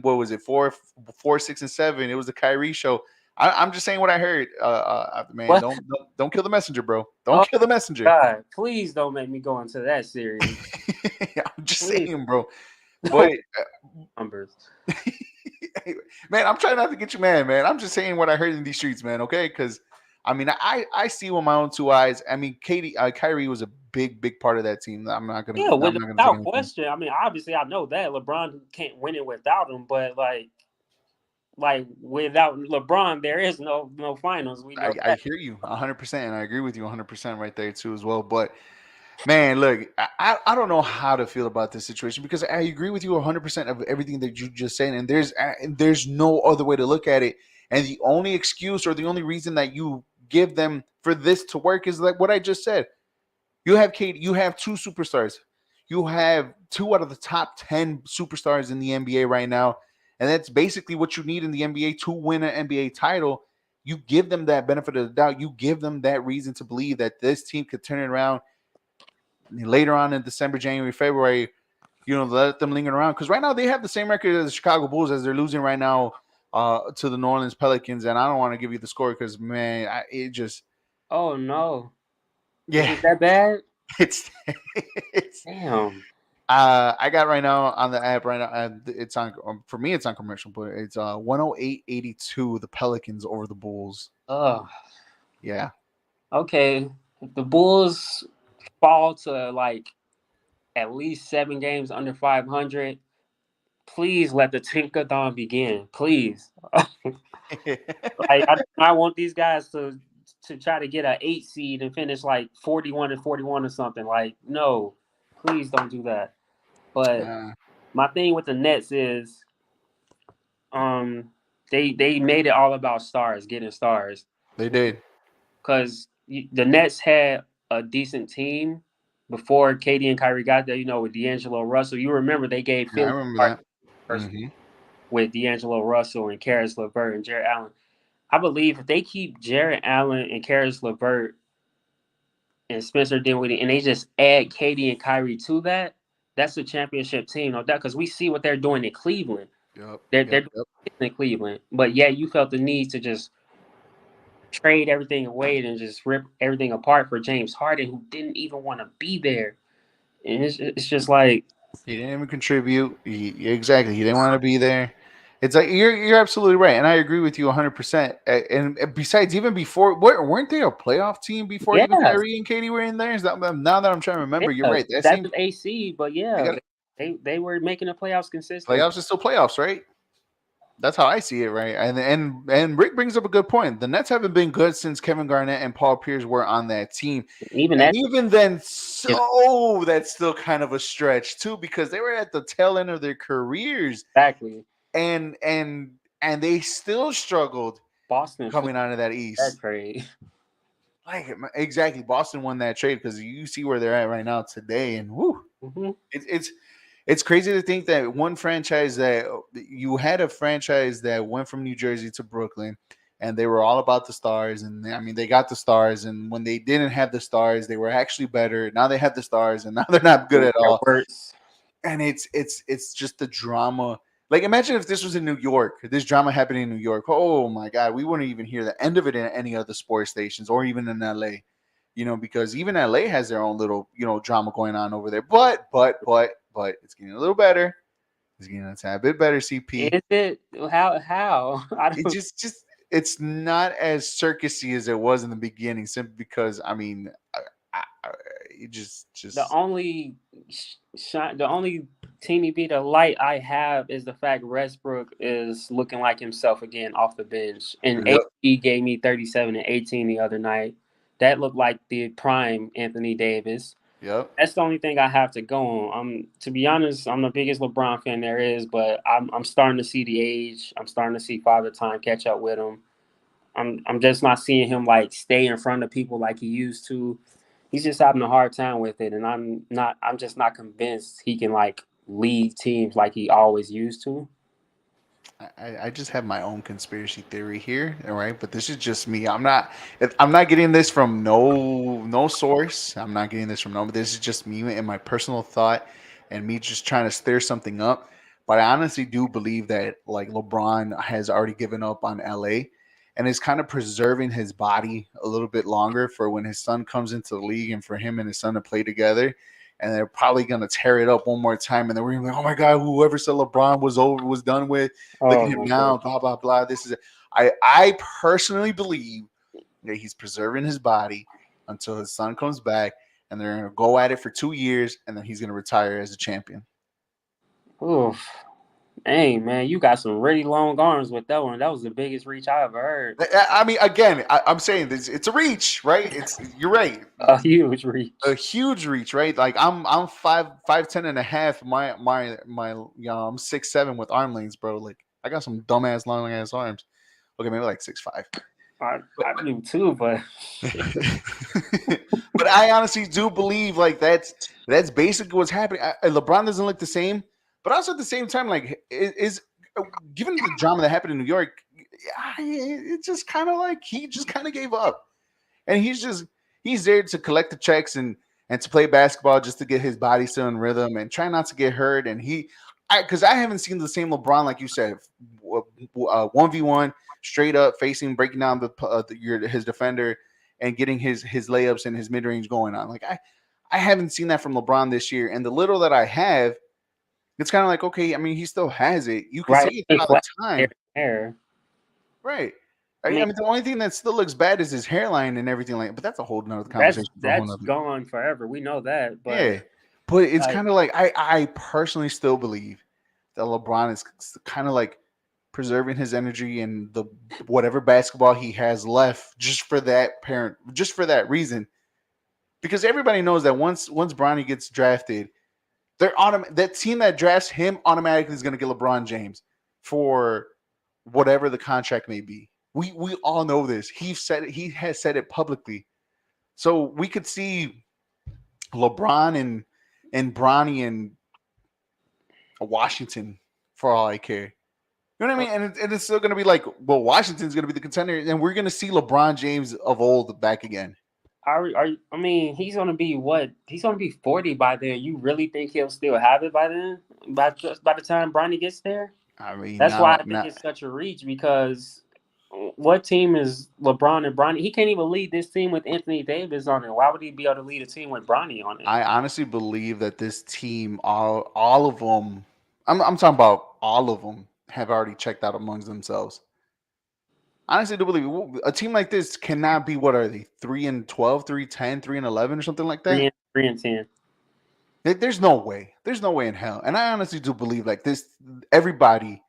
what was it, 4, 6, and 7? It was the Kyrie show. I'm just saying what I heard. Man, What? don't kill the messenger, bro. Don't Oh kill the messenger. God! Please don't make me go into that series. I'm just Please saying, bro. But don't numbers. man, I'm trying not to get you mad, man. I'm just saying what I heard in these streets, man. Okay, because I mean, I see with my own two eyes. I mean, Kyrie was a big part of that team. I'm not gonna Yeah, take without anything. question. I mean, obviously, I know that LeBron can't win it without him, but like, like without LeBron, there is no finals. We know I that. hear you 100%, and I agree with you 100% right there too as well. But man, look, I don't know how to feel about this situation because I agree with you 100% of everything that you just said, and there's no other way to look at it. And the only excuse or the only reason that you give them for this to work is like what I just said. You have Kate, you have two superstars. You have two out of the top 10 superstars in the NBA right now. And that's basically what you need in the NBA to win an NBA title. You give them that benefit of the doubt. You give them that reason to believe that this team could turn it around later on in December, January, February. Let them linger around. Because right now they have the same record as the Chicago Bulls as they're losing right now to the New Orleans Pelicans. And I don't want to give you the score because, man, it just, Oh no, is yeah, it that bad? it's, it's, Damn. I got right now on the app right now. It's on for me. It's on commercial, but it's 108.82 the Pelicans over the Bulls. Oh, Yeah, okay. If the Bulls fall to like at least 7 games under 500, please let the Tinkathon begin. Please. Like I want these guys to try to get an 8 seed and finish like 41-41 or something. Like, no, please don't do that. But uh, my thing with the Nets is um they made it all about stars, getting stars. they did. Because the Nets had a decent team before Katie and Kyrie got there, with D'Angelo Russell. You remember they gave Yeah, I Philly remember that. first Hmm. with D'Angelo Russell and Karis LeVert and Jared Allen. I believe if they keep Jared Allen and Karis LeVert and Spencer Dinwiddie and they just add Katie and Kyrie to that, that's a championship team, no doubt. Because we see what they're doing in Cleveland. Yep, They're yep, doing yep. it in Cleveland. But yeah, you felt the need to just trade everything away and just rip everything apart for James Harden, who didn't even want to be there. And it's just like, He didn't even contribute. Exactly, he didn't want to be there. It's like you're absolutely right, and I agree with you 100%. And besides, even before, weren't they a playoff team before even yeah, Kyrie and Katie were in there? Is that now that I'm trying to remember? You're yeah, right. That that's same an AC, but they yeah, got they were making the playoffs consistent. playoffs is still playoffs, right? That's how I see it, right? And Rick brings up a good point. The Nets haven't been good since Kevin Garnett and Paul Pierce were on that team, Even and that, even then, so that's still kind of a stretch too because they were at the tail end of their careers, exactly. and they still struggled Boston flipped coming out of that that East. trade. Like exactly, Boston won that trade because you see where they're at right now today, and whoo, Hmm. it's crazy to think that one franchise that you had a franchise that went from New Jersey to Brooklyn, and they were all about the stars. And I mean, they got the stars, and when they didn't have the stars, they were actually better. Now they have the stars, and now they're not good at Their all. words. And it's just the drama. Like imagine if this was in New York, this drama happening in New York. Oh my God, we wouldn't even hear the end of it in any other sports stations or even in LA. Because even LA has their own little, drama going on over there. But it's getting a little better. It's getting a tad bit better, CP. Is it how? I It don't. just it's not as circusy as it was in the beginning, simply because I mean, I, it The just only the only teeny bit of light I have is the fact Westbrook is looking like himself again off the bench. And yep, AD gave me 37 and 18 the other night. That looked like the prime Anthony Davis. yep. That's the only thing I have to go on. To be honest, I'm the biggest LeBron fan there is, but I'm starting to see the age. I'm starting to see Father Time catch up with him. I'm just not seeing him like stay in front of people like he used to. He's just having a hard time with it, and I'm just not convinced he can like lead teams like he always used to. I just have my own conspiracy theory here, all right? But this is just me. I'm not getting this from no source. I'm not getting this from no. But this is just me and my personal thought, and me just trying to stir something up. But I honestly do believe that like LeBron has already given up on LA, and is kind of preserving his body a little bit longer for when his son comes into the league and for him and his son to play together. And they're probably gonna tear it up one more time, and then we're gonna be like, "Oh my God, whoever said LeBron was done with." Look at Oh him my now, god! blah blah blah. This is it. I personally believe that he's preserving his body until his son comes back, and they're gonna go at it for 2 years, and then he's gonna retire as a champion. Oof. Hey man, you got some really long arms with that one. That was the biggest reach I ever heard. I mean, again, I'm saying this. It's a reach, right? You're right. A huge reach. A huge reach, right? Like I'm 5'10" and a half. I'm 6'7" with arm lengths, bro. Like I got some dumbass long ass arms. Okay, maybe like 6'5". I do too, but But I honestly do believe like that's basically what's happening. LeBron doesn't look the same, but also at the same time, like is given the drama that happened in New York, it's just kind of like he just kind of gave up, and he's there to collect the checks and to play basketball just to get his body still in rhythm and try not to get hurt. And because I haven't seen the same LeBron like you said, 1v1 straight up facing, breaking down his defender and getting his layups and his mid range going on. Like I haven't seen that from LeBron this year, and the little that I have, it's kind of like okay. I mean, he still has it. You can see it all the time, right? I mean, the only thing that still looks bad is his hairline and everything like. But that's a whole nother conversation. That's gone forever. We know that. But yeah, but it's kind of like I personally still believe that LeBron is kind of like preserving his energy and the whatever basketball he has left just for that reason. Because everybody knows that once Bronny gets drafted, that team that drafts him automatically is going to get LeBron James for whatever the contract may be. We all know this. He has said it publicly. So we could see LeBron and Bronny and Washington for all I care. You know what I mean? And it's still going to be like, well, Washington's going to be the contender, and we're going to see LeBron James of old back again. I mean, he's going to be what? He's going to be 40 by then. You really think he'll still have it by then? By the time Bronny gets there? I mean, that's why I think it's such a reach, because what team is LeBron and Bronny? He can't even lead this team with Anthony Davis on it. Why would he be able to lead a team with Bronny on it? I honestly believe that this team, all of them, I'm talking about all of them, have already checked out amongst themselves. Honestly, I do believe a team like this cannot be, what are they, 3-12, 3-10, 3-11 or something like that? 3-10. There's no way. There's no way in hell. And I honestly do believe like this, everybody,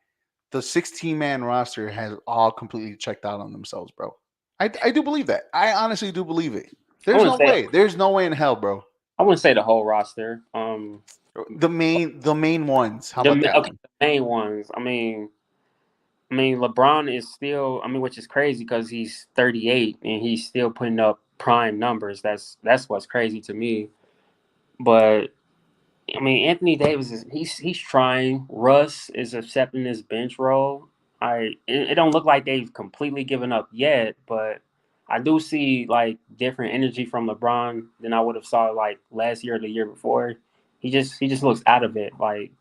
the 16-man roster has all completely checked out on themselves, bro. I do believe that. I honestly do believe it. There's no way. There's no way in hell, bro. I wouldn't say the whole roster. The main ones. How about that? Okay, the main ones. I mean, LeBron is still. I mean, which is crazy because he's 38 and he's still putting up prime numbers. That's what's crazy to me. But I mean, Anthony Davis he's trying. Russ is accepting his bench role. It don't look like they've completely given up yet, but I do see like different energy from LeBron than I would have saw like last year or the year before. He just looks out of it, like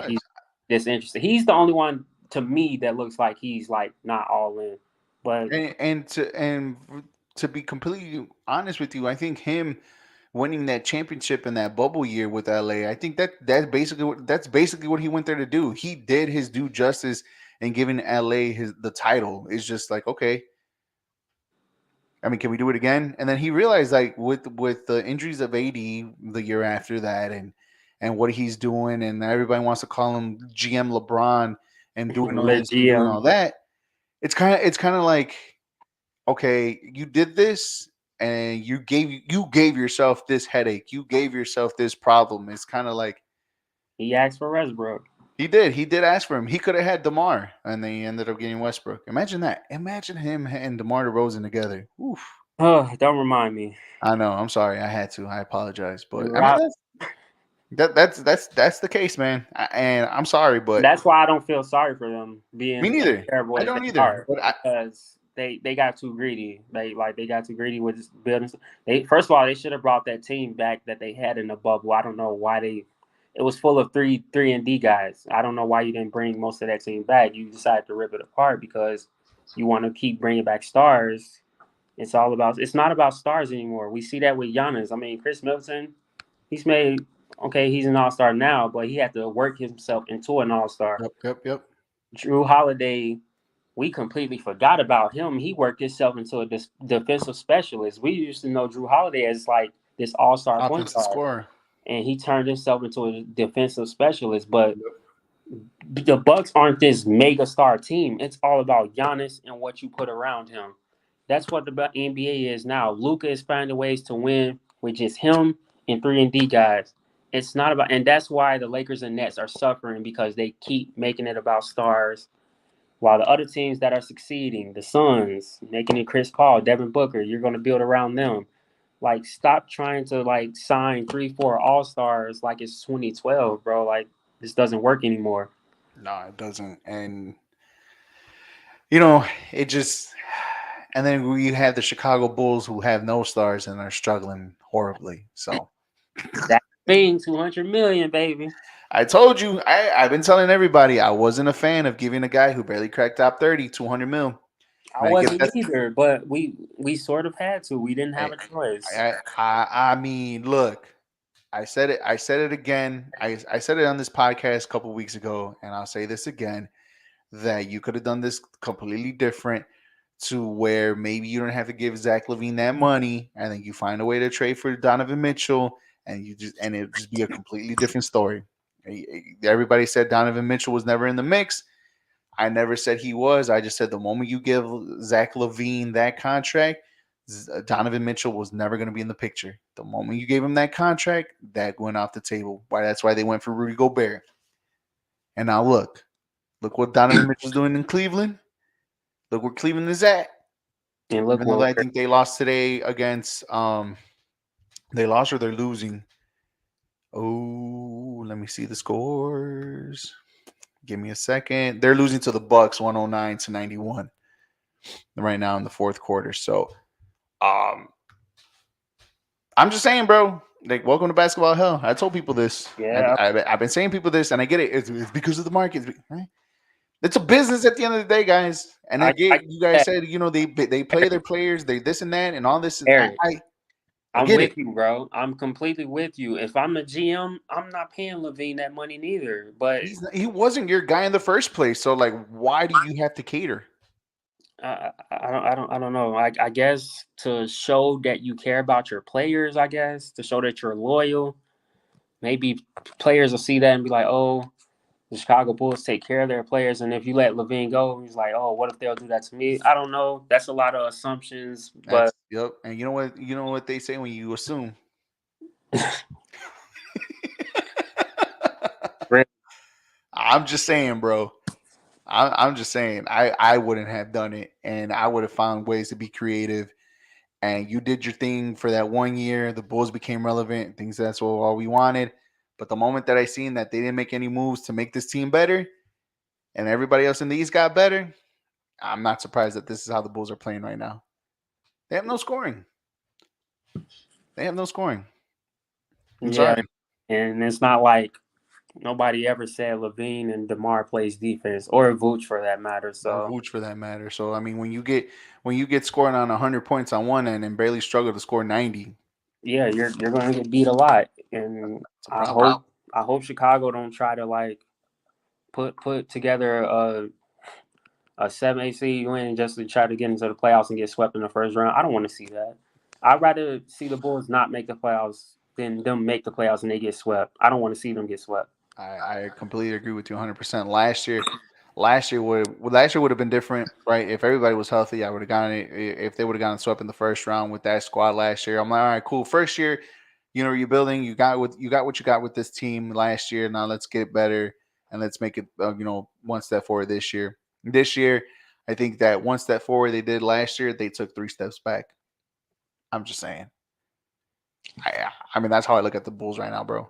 he's disinterested. He's the only one to me that looks like he's like not all in. But and to be completely honest with you, I think him winning that championship in that bubble year with LA, I think that's basically what he went there to do. He did his due justice in giving LA the title. It's just like, okay, I mean, can we do it again? And then he realized, like, with the injuries of AD the year after that, and what he's doing, and everybody wants to call him GM LeBron and doing all this, and doing all that. It's kind of like, okay, you did this, and you gave yourself this headache, you gave yourself this problem. It's kind of like he asked for Westbrook. He did ask for him. He could have had DeMar, and they ended up getting Westbrook. Imagine that. Imagine him and DeMar DeRozan together. Oof. Oh, don't remind me. I know. I'm sorry. I had to. I apologize, but I mean, that's the case, man. And I'm sorry, but that's why I don't feel sorry for them being. Me neither. I don't either. Because they got too greedy. They got too greedy with this building. First of all, they should have brought that team back that they had in the bubble. I don't know why it was full of 3-and-D guys. I don't know why you didn't bring most of that team back. You decided to rip it apart because you want to keep bringing back stars. It's not about stars anymore. We see that with Giannis. I mean, Chris Middleton, he's an all-star now, but he had to work himself into an all-star. Yep. Drew Holiday, we completely forgot about him. He worked himself into a defensive specialist. We used to know Drew Holiday as like this all-star point guard. And he turned himself into a defensive specialist. But the Bucks aren't this mega star team. It's all about Giannis and what you put around him. That's what the NBA is now. Luka is finding ways to win with just him and 3-and-D guys. It's not about, and that's why the Lakers and Nets are suffering because they keep making it about stars. While the other teams that are succeeding, the Suns, making it Chris Paul, Devin Booker, you're going to build around them. Like, stop trying to like sign 3-4 all stars like it's 2012, bro. Like, this doesn't work anymore. No, it doesn't. And you know, it just. And then we have the Chicago Bulls who have no stars and are struggling horribly. So That thing, 200 million, baby. I told you, I've been telling everybody I wasn't a fan of giving a guy who barely cracked top 30 200 mil. I And I guess wasn't that's. either, but we sort of had to. We didn't have a choice. I mean, look, I said it. I said it again. I said it on this podcast a couple weeks ago, and I'll say this again: that you could have done this completely different, to where maybe you don't have to give Zach LaVine that money, and then you find a way to trade for Donovan Mitchell, and it just be a completely different story. Everybody said Donovan Mitchell was never in the mix. I never said he was. I just said the moment you give Zach LaVine that contract, Donovan Mitchell was never going to be in the picture. The moment you gave him that contract, that went off the table. That's why they went for Rudy Gobert. And now look what Donovan Mitchell's doing in Cleveland. Look where Cleveland is at. And look, Even though I think they lost today against they lost or they're losing. Oh, let me see the scores. Give me a second. They're losing to the Bucks 109-91 right now in the fourth quarter. So I'm just saying, bro. Like, welcome to basketball hell. I told people this. Yeah. I've been saying people this, and I get it. It's because of the market. Right? It's a business at the end of the day, guys. And I get you guys said, they play their players, they this and that, and all this. Eric, I I'm get with it. you, bro. I'm completely with you. If I'm the GM, I'm not paying LaVine that money neither. But He wasn't your guy in the first place. So, like, why do you have to cater? I don't know. I guess to show that you care about your players. I guess to show that you're loyal. Maybe players will see that and be like, "Oh, the Chicago Bulls take care of their players." And if you let LaVine go, he's like, "Oh, what if they'll do that to me?" I don't know. That's a lot of assumptions, but Yep. And you know what? You know what they say when you assume. I'm just saying, bro. I'm just saying. I wouldn't have done it, and I would have found ways to be creative. And you did your thing for that 1 year. The Bulls became relevant. Things that's all we wanted. But the moment that I seen that they didn't make any moves to make this team better, and everybody else in the East got better, I'm not surprised that this is how the Bulls are playing right now. They have no scoring. They have no scoring. I'm sorry. And it's not like nobody ever said LaVine and DeMar plays defense, or Vooch for that matter. Or So Vooch for that matter. So I mean, when you get scoring on 100 points on one end and barely struggle to score 90, yeah, you're going to get beat a lot. And it's a problem. I hope Chicago don't try to like put together a 7-8 seed win just to try to get into the playoffs and get swept in the first round. I don't want to see that. I'd rather see the Bulls not make the playoffs than them make the playoffs and they get swept. I don't want to see them get swept. I completely agree with you 100%. Last year would have been different, right? If everybody was healthy, I would have gotten it. If they would have gotten swept in the first round with that squad last year, I'm like, all right, cool. First year, you're building. You got what you got with this team last year. Now let's get better and let's make it, one step forward this year. This year, I think that one step forward they did last year, they took 3 steps back. I'm just saying. I mean, that's how I look at the Bulls right now, bro.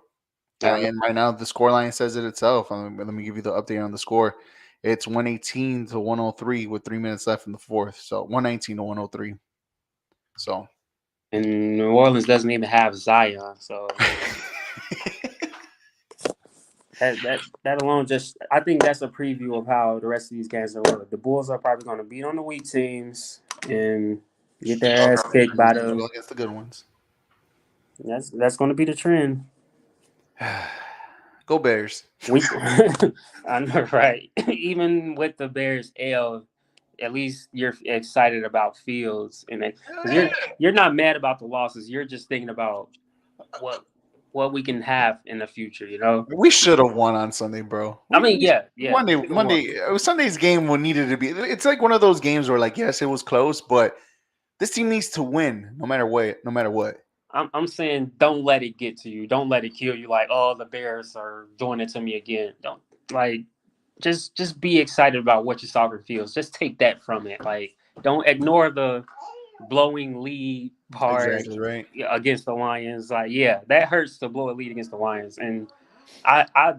And right now, the score line says it itself. Let me give you the update on the score. It's 118-103 with 3 minutes left in the fourth. So 119-103. So. And New Orleans doesn't even have Zion, so that alone I think that's a preview of how the rest of these games are look. The Bulls are probably going to beat on the weak teams and get their ass kicked by them against the good ones. That's going to be the trend. Go Bears. I know, right? Even with the Bears L, at least you're excited about Fields, and you're not mad about the losses. You're just thinking about what what we can have in the future. You know. We should have won on Sunday, bro. I mean, yeah. Monday. It was Sunday's game. What needed to be. It's like one of those games where, like, yes, it was close, but this team needs to win no matter what. No matter what. I'm saying don't let it get to you. Don't let it kill you. Like, oh, the Bears are doing it to me again. Don't like. Just be excited about what your soccer feels. Just take that from it. Like, don't ignore the blowing lead part Exactly right. against the Lions. Like, yeah, that hurts to blow a lead against the Lions. And I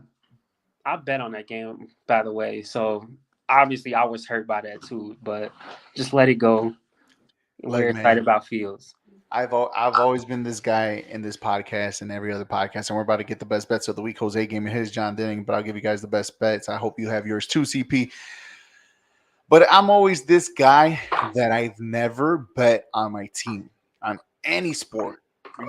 bet on that game, by the way. So obviously I was hurt by that too. But just let it go. Look, We're man. excited about Fields. I've always been this guy in this podcast and every other podcast, and we're about to get the best bets of the week. Jose gave me his, John Denning, but I'll give you guys the best bets. I hope you have yours too, CP. But I'm always this guy that I've never bet on my team, on any sport.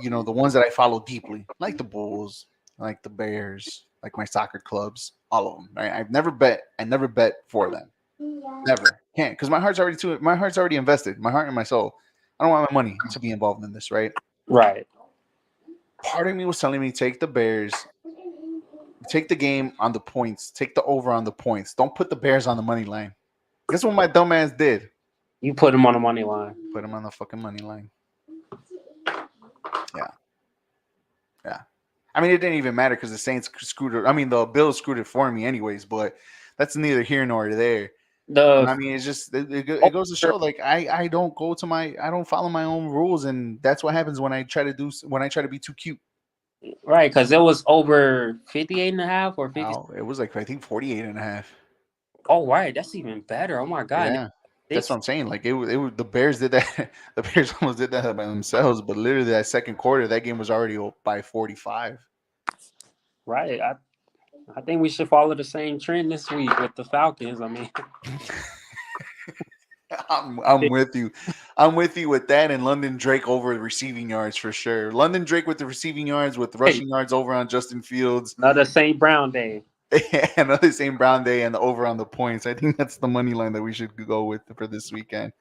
You know, the ones that I follow deeply, like the Bulls, like the Bears, like my soccer clubs, all of them. Right? I never bet for them. Never. Can't, because my heart's already invested. My heart and my soul. I don't want my money to be involved in this, right? Right. Part of me was telling me take the Bears, take the game on the points, take the over on the points. Don't put the Bears on the money line. Guess what my dumb ass did? You put him on the money line. Put him on the fucking money line. Yeah. I mean, it didn't even matter because the Saints screwed it. I mean, the Bills screwed it for me anyways, but that's neither here nor there. I mean, it's just it goes to show, like, I don't follow my own rules, and that's what happens when I try to be too cute. Right, because it was over 58.5 or 50. Oh, it was like, I think 48.5. Oh, right, that's even better. Oh my God. Yeah, that's what I'm saying. Like it was the Bears did that. The Bears almost did that by themselves, but literally that second quarter, that game was already by 45. Right. I think we should follow the same trend this week with the Falcons. I mean, I'm with you. I'm with you with that, and London Drake over the receiving yards for sure. London Drake with the receiving yards, with the rushing yards over on Justin Fields. another St. Brown day. Another St. Brown day, and the over on the points. I think that's the money line that we should go with for this weekend.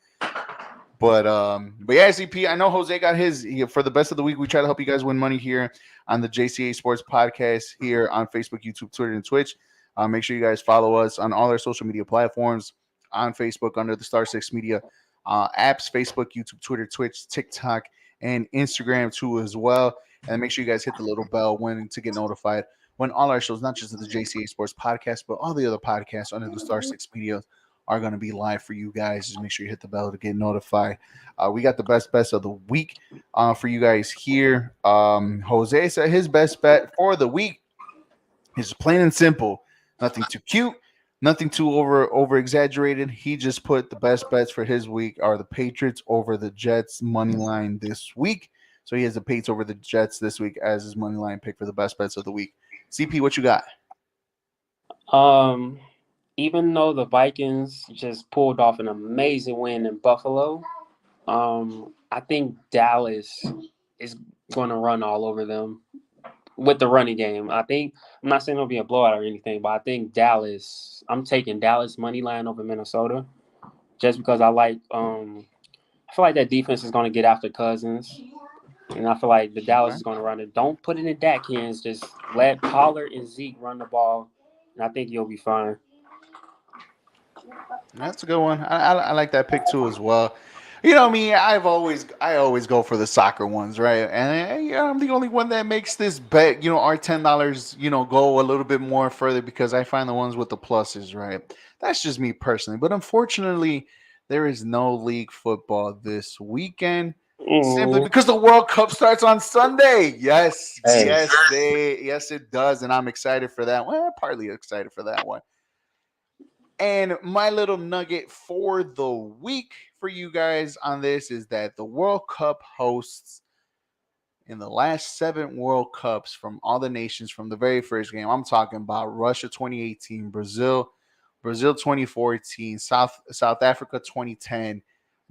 But yeah, CP, I know Jose got his for the best of the week. We try to help you guys win money here on the JCA Sports Podcast here on Facebook, YouTube, Twitter, and Twitch. Make sure you guys follow us on all our social media platforms, on Facebook under the Star 6 Media apps, Facebook, YouTube, Twitter, Twitch, TikTok, and Instagram too as well. And make sure you guys hit the little bell to get notified when all our shows, not just the JCA Sports Podcast, but all the other podcasts under the Star 6 Media are going to be live for you guys. Just make sure you hit the bell to get notified. We got the best bets of the week for you guys here. Jose said his best bet for the week is plain and simple. Nothing too cute, nothing too over exaggerated. He just put the best bets for his week are the Patriots over the Jets money line this week. So he has the Patriots over the Jets this week as his money line pick for the best bets of the week. CP, what you got? Even though the Vikings just pulled off an amazing win in Buffalo, I think Dallas is going to run all over them with the running game. I'm not saying it'll be a blowout or anything, but I think I'm taking Dallas money line over Minnesota just because I feel like that defense is going to get after Cousins. And I feel like the Dallas is going to run it. Don't put it in Dak hands. Just let Pollard and Zeke run the ball, and I think you'll be fine. That's a good one. I like that pick too as well. You know me, I always go for the soccer ones, right? And I'm the only one that makes this bet, our $10, go a little bit more further because I find the ones with the pluses, right? That's just me personally. But unfortunately, there is no league football this weekend. Simply because the World Cup starts on Sunday. Yes, yes, it does, and I'm excited for that one. Well, partly excited for that one. And my little nugget for the week for you guys on this is that the World Cup hosts in the last 7 World Cups from all the nations from the very first game. I'm talking about Russia 2018, Brazil 2014, South Africa 2010.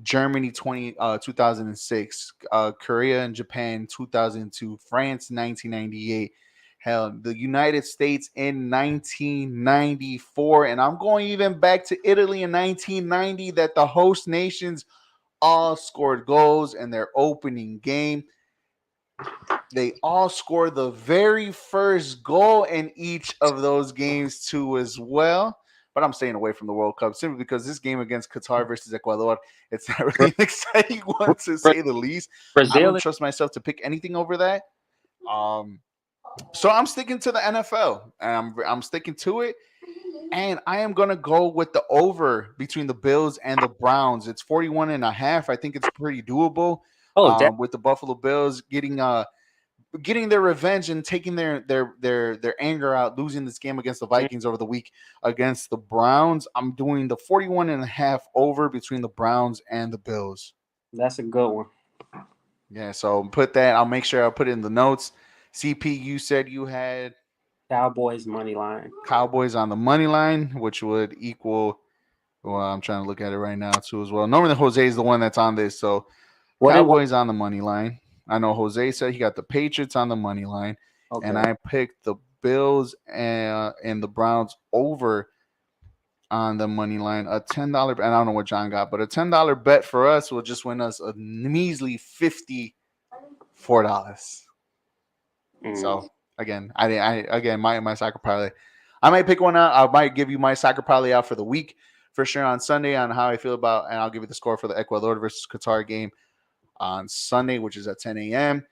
Germany 2006, Korea and Japan 2002, France 1998, hell, the United States in 1994, and I'm going even back to Italy in 1990 that the host nations all scored goals in their opening game. They all scored the very first goal in each of those games too, as well. But I'm staying away from the World Cup simply because this game against Qatar versus Ecuador, it's not really an exciting one to say the least. I Brazil. don't trust myself to pick anything over that. So I'm sticking to the NFL, and I'm sticking to it. And I am going to go with the over between the Bills and the Browns. It's 41.5. I think it's pretty doable. Oh, that, With the Buffalo Bills getting their revenge and taking their anger out, losing this game against the Vikings over the week against the Browns. I'm doing the 41.5 over between the Browns and the Bills. that's a good one. Yeah, so put that. I'll make sure I put it in the notes. CP, you said you had Cowboys money line. Cowboys on the money line, which would equal. Well, I'm trying to look at it right now too as well. Normally, Jose is the one that's on this, so What it was? Cowboys on the money line. I know Jose said he got the Patriots on the money line, Okay. and I picked the Bills and the Browns over on the money line. A $10, and I don't know what John got, but a $10 bet for us will just win us a measly $54. So again, my soccer parlay. I might pick one out. I might give you my soccer parlay out for the week for sure on Sunday on how I feel about, and I'll give you the score for the Ecuador versus Qatar game on Sunday, which is at 10 a.m.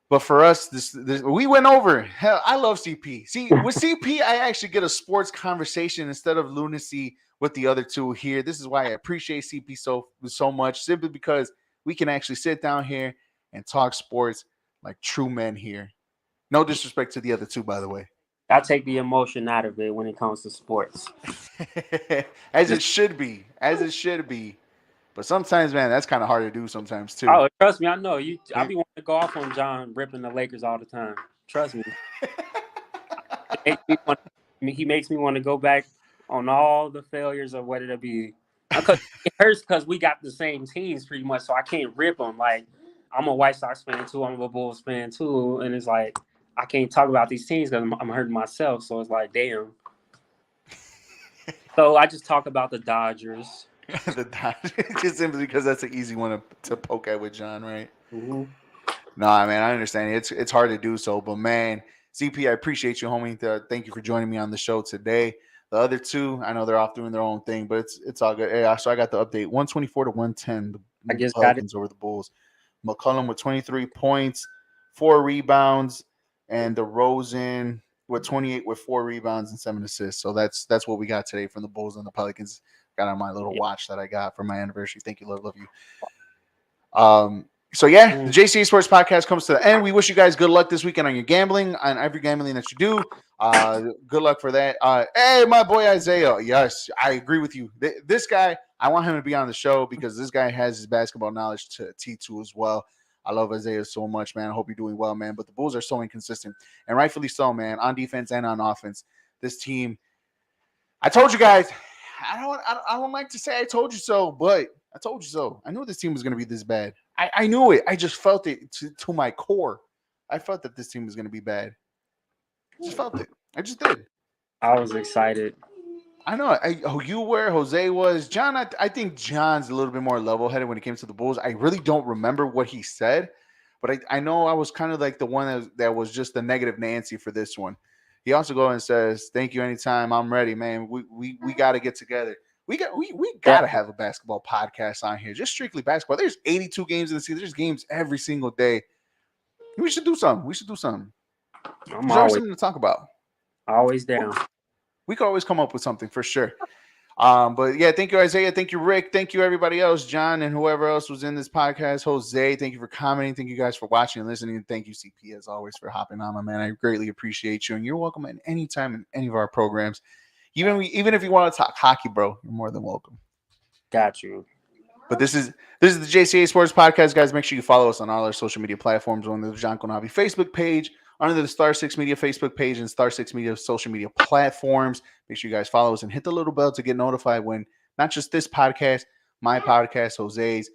But for us, this we went over. Hell, I love CP. See, with CP, I actually get a sports conversation instead of lunacy with the other two here. This is why I appreciate CP so much, simply because we can actually sit down here and talk sports like true men here. No disrespect to the other two, by the way. I take the emotion out of it when it comes to sports. As it should be. As it should be. But sometimes, man, that's kind of hard to do sometimes, too. Oh, trust me, I know you. I be wanting to go off on John ripping the Lakers all the time. Trust me. He makes me want to go back on all the failures of what it'll be. Because it hurts because we got the same teams pretty much, so I can't rip them. Like, I'm a White Sox fan too. I'm a Bulls fan too, and it's like I can't talk about these teams because I'm hurting myself. So it's like, damn. So I just talk about the Dodgers. The Dodgers, just simply because that's an easy one to poke at with John, right? Mm-hmm. No, man, I understand. It's hard to do so, but man, CP, I appreciate you, homie. Thank you for joining me on the show today. The other two, I know they're off doing their own thing, but it's all good. Yeah, so I got the update: 124 to 110. I guess Pelicans over the Bulls. McCollum with 23 points, 4 rebounds, and DeRozan with 28 with 4 rebounds and 7 assists. So that's what we got today from the Bulls and the Pelicans. Got on my little watch that I got for my anniversary. Thank you, love you. So yeah, the JCA Sports Podcast comes to the end. We wish you guys good luck this weekend on your gambling, on every gambling that you do. Good luck for that. Hey, my boy Isaiah. Yes, I agree with you. This guy, I want him to be on the show because this guy has his basketball knowledge to T2 as well. I love Isaiah so much, man. I hope you're doing well, man. But the Bulls are so inconsistent, and rightfully so, man. On defense and on offense, this team. I told you guys. I don't like to say I told you so, but I told you so. I knew this team was going to be this bad. I knew it. I just felt it to my core. I felt that this team was going to be bad. I just felt it. I just did. I was excited. I know. You were. Jose was. John, I think John's a little bit more level-headed when it came to the Bulls. I really don't remember what he said, but I know I was kind of like the one that was just the negative Nancy for this one. He also goes and says, "Thank you anytime. I'm ready, man. We got to get together. We got to have a basketball podcast on here. Just strictly basketball. There's 82 games in the season. There's games every single day. We should do something. There's always something to talk about. Always down. We could always come up with something for sure. But yeah, thank you, Isaiah. Thank you, Rick. Thank you, everybody else, John, and whoever else was in this podcast. Jose, thank you for commenting. Thank you guys for watching and listening. And thank you, CP, as always, for hopping on, my man. I greatly appreciate you. And you're welcome at any time in any of our programs. Even if you want to talk hockey, bro, you're more than welcome. Got you. But this is the JCA Sports Podcast, guys. Make sure you follow us on all our social media platforms on the John Konabi Facebook page, under the Star 6 Media Facebook page, and Star 6 Media social media platforms. Make sure you guys follow us and hit the little bell to get notified when not just this podcast, my podcast, Jose's,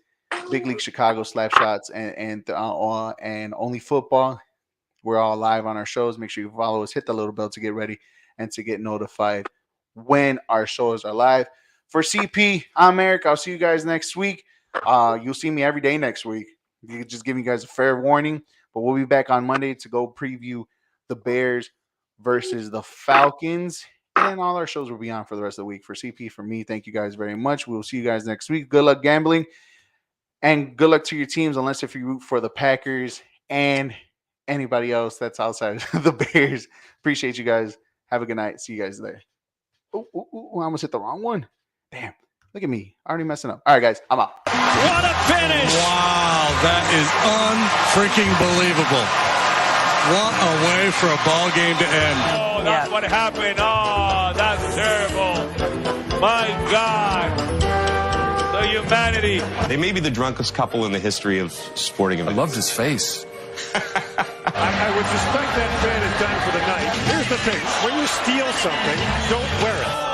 Big League Chicago, Slapshots, and Only Football. We're all live on our shows. Make sure you follow us, hit the little bell to get ready and to get notified when our shows are live. For CP, I'm Eric. I'll see you guys next week. You'll see me every day next week. Just giving you guys a fair warning. But we'll be back on Monday to go preview the Bears versus the Falcons. And all our shows will be on for the rest of the week. For CP, for me, thank you guys very much. We'll see you guys next week. Good luck gambling. And good luck to your teams, unless if you root for the Packers and anybody else that's outside of the Bears. Appreciate you guys. Have a good night. See you guys there. Oh, I almost hit the wrong one. Damn. Look at me. Already messing up. All right, guys. I'm out. What a finish. Wow. That is unfreaking believable. What a way for a ball game to end. Oh, that's what happened. Oh, that's terrible. My God. The humanity. They may be the drunkest couple in the history of sporting events. I loved his face. I would suspect that fan is done for the night. Here's the thing. When you steal something, don't wear it.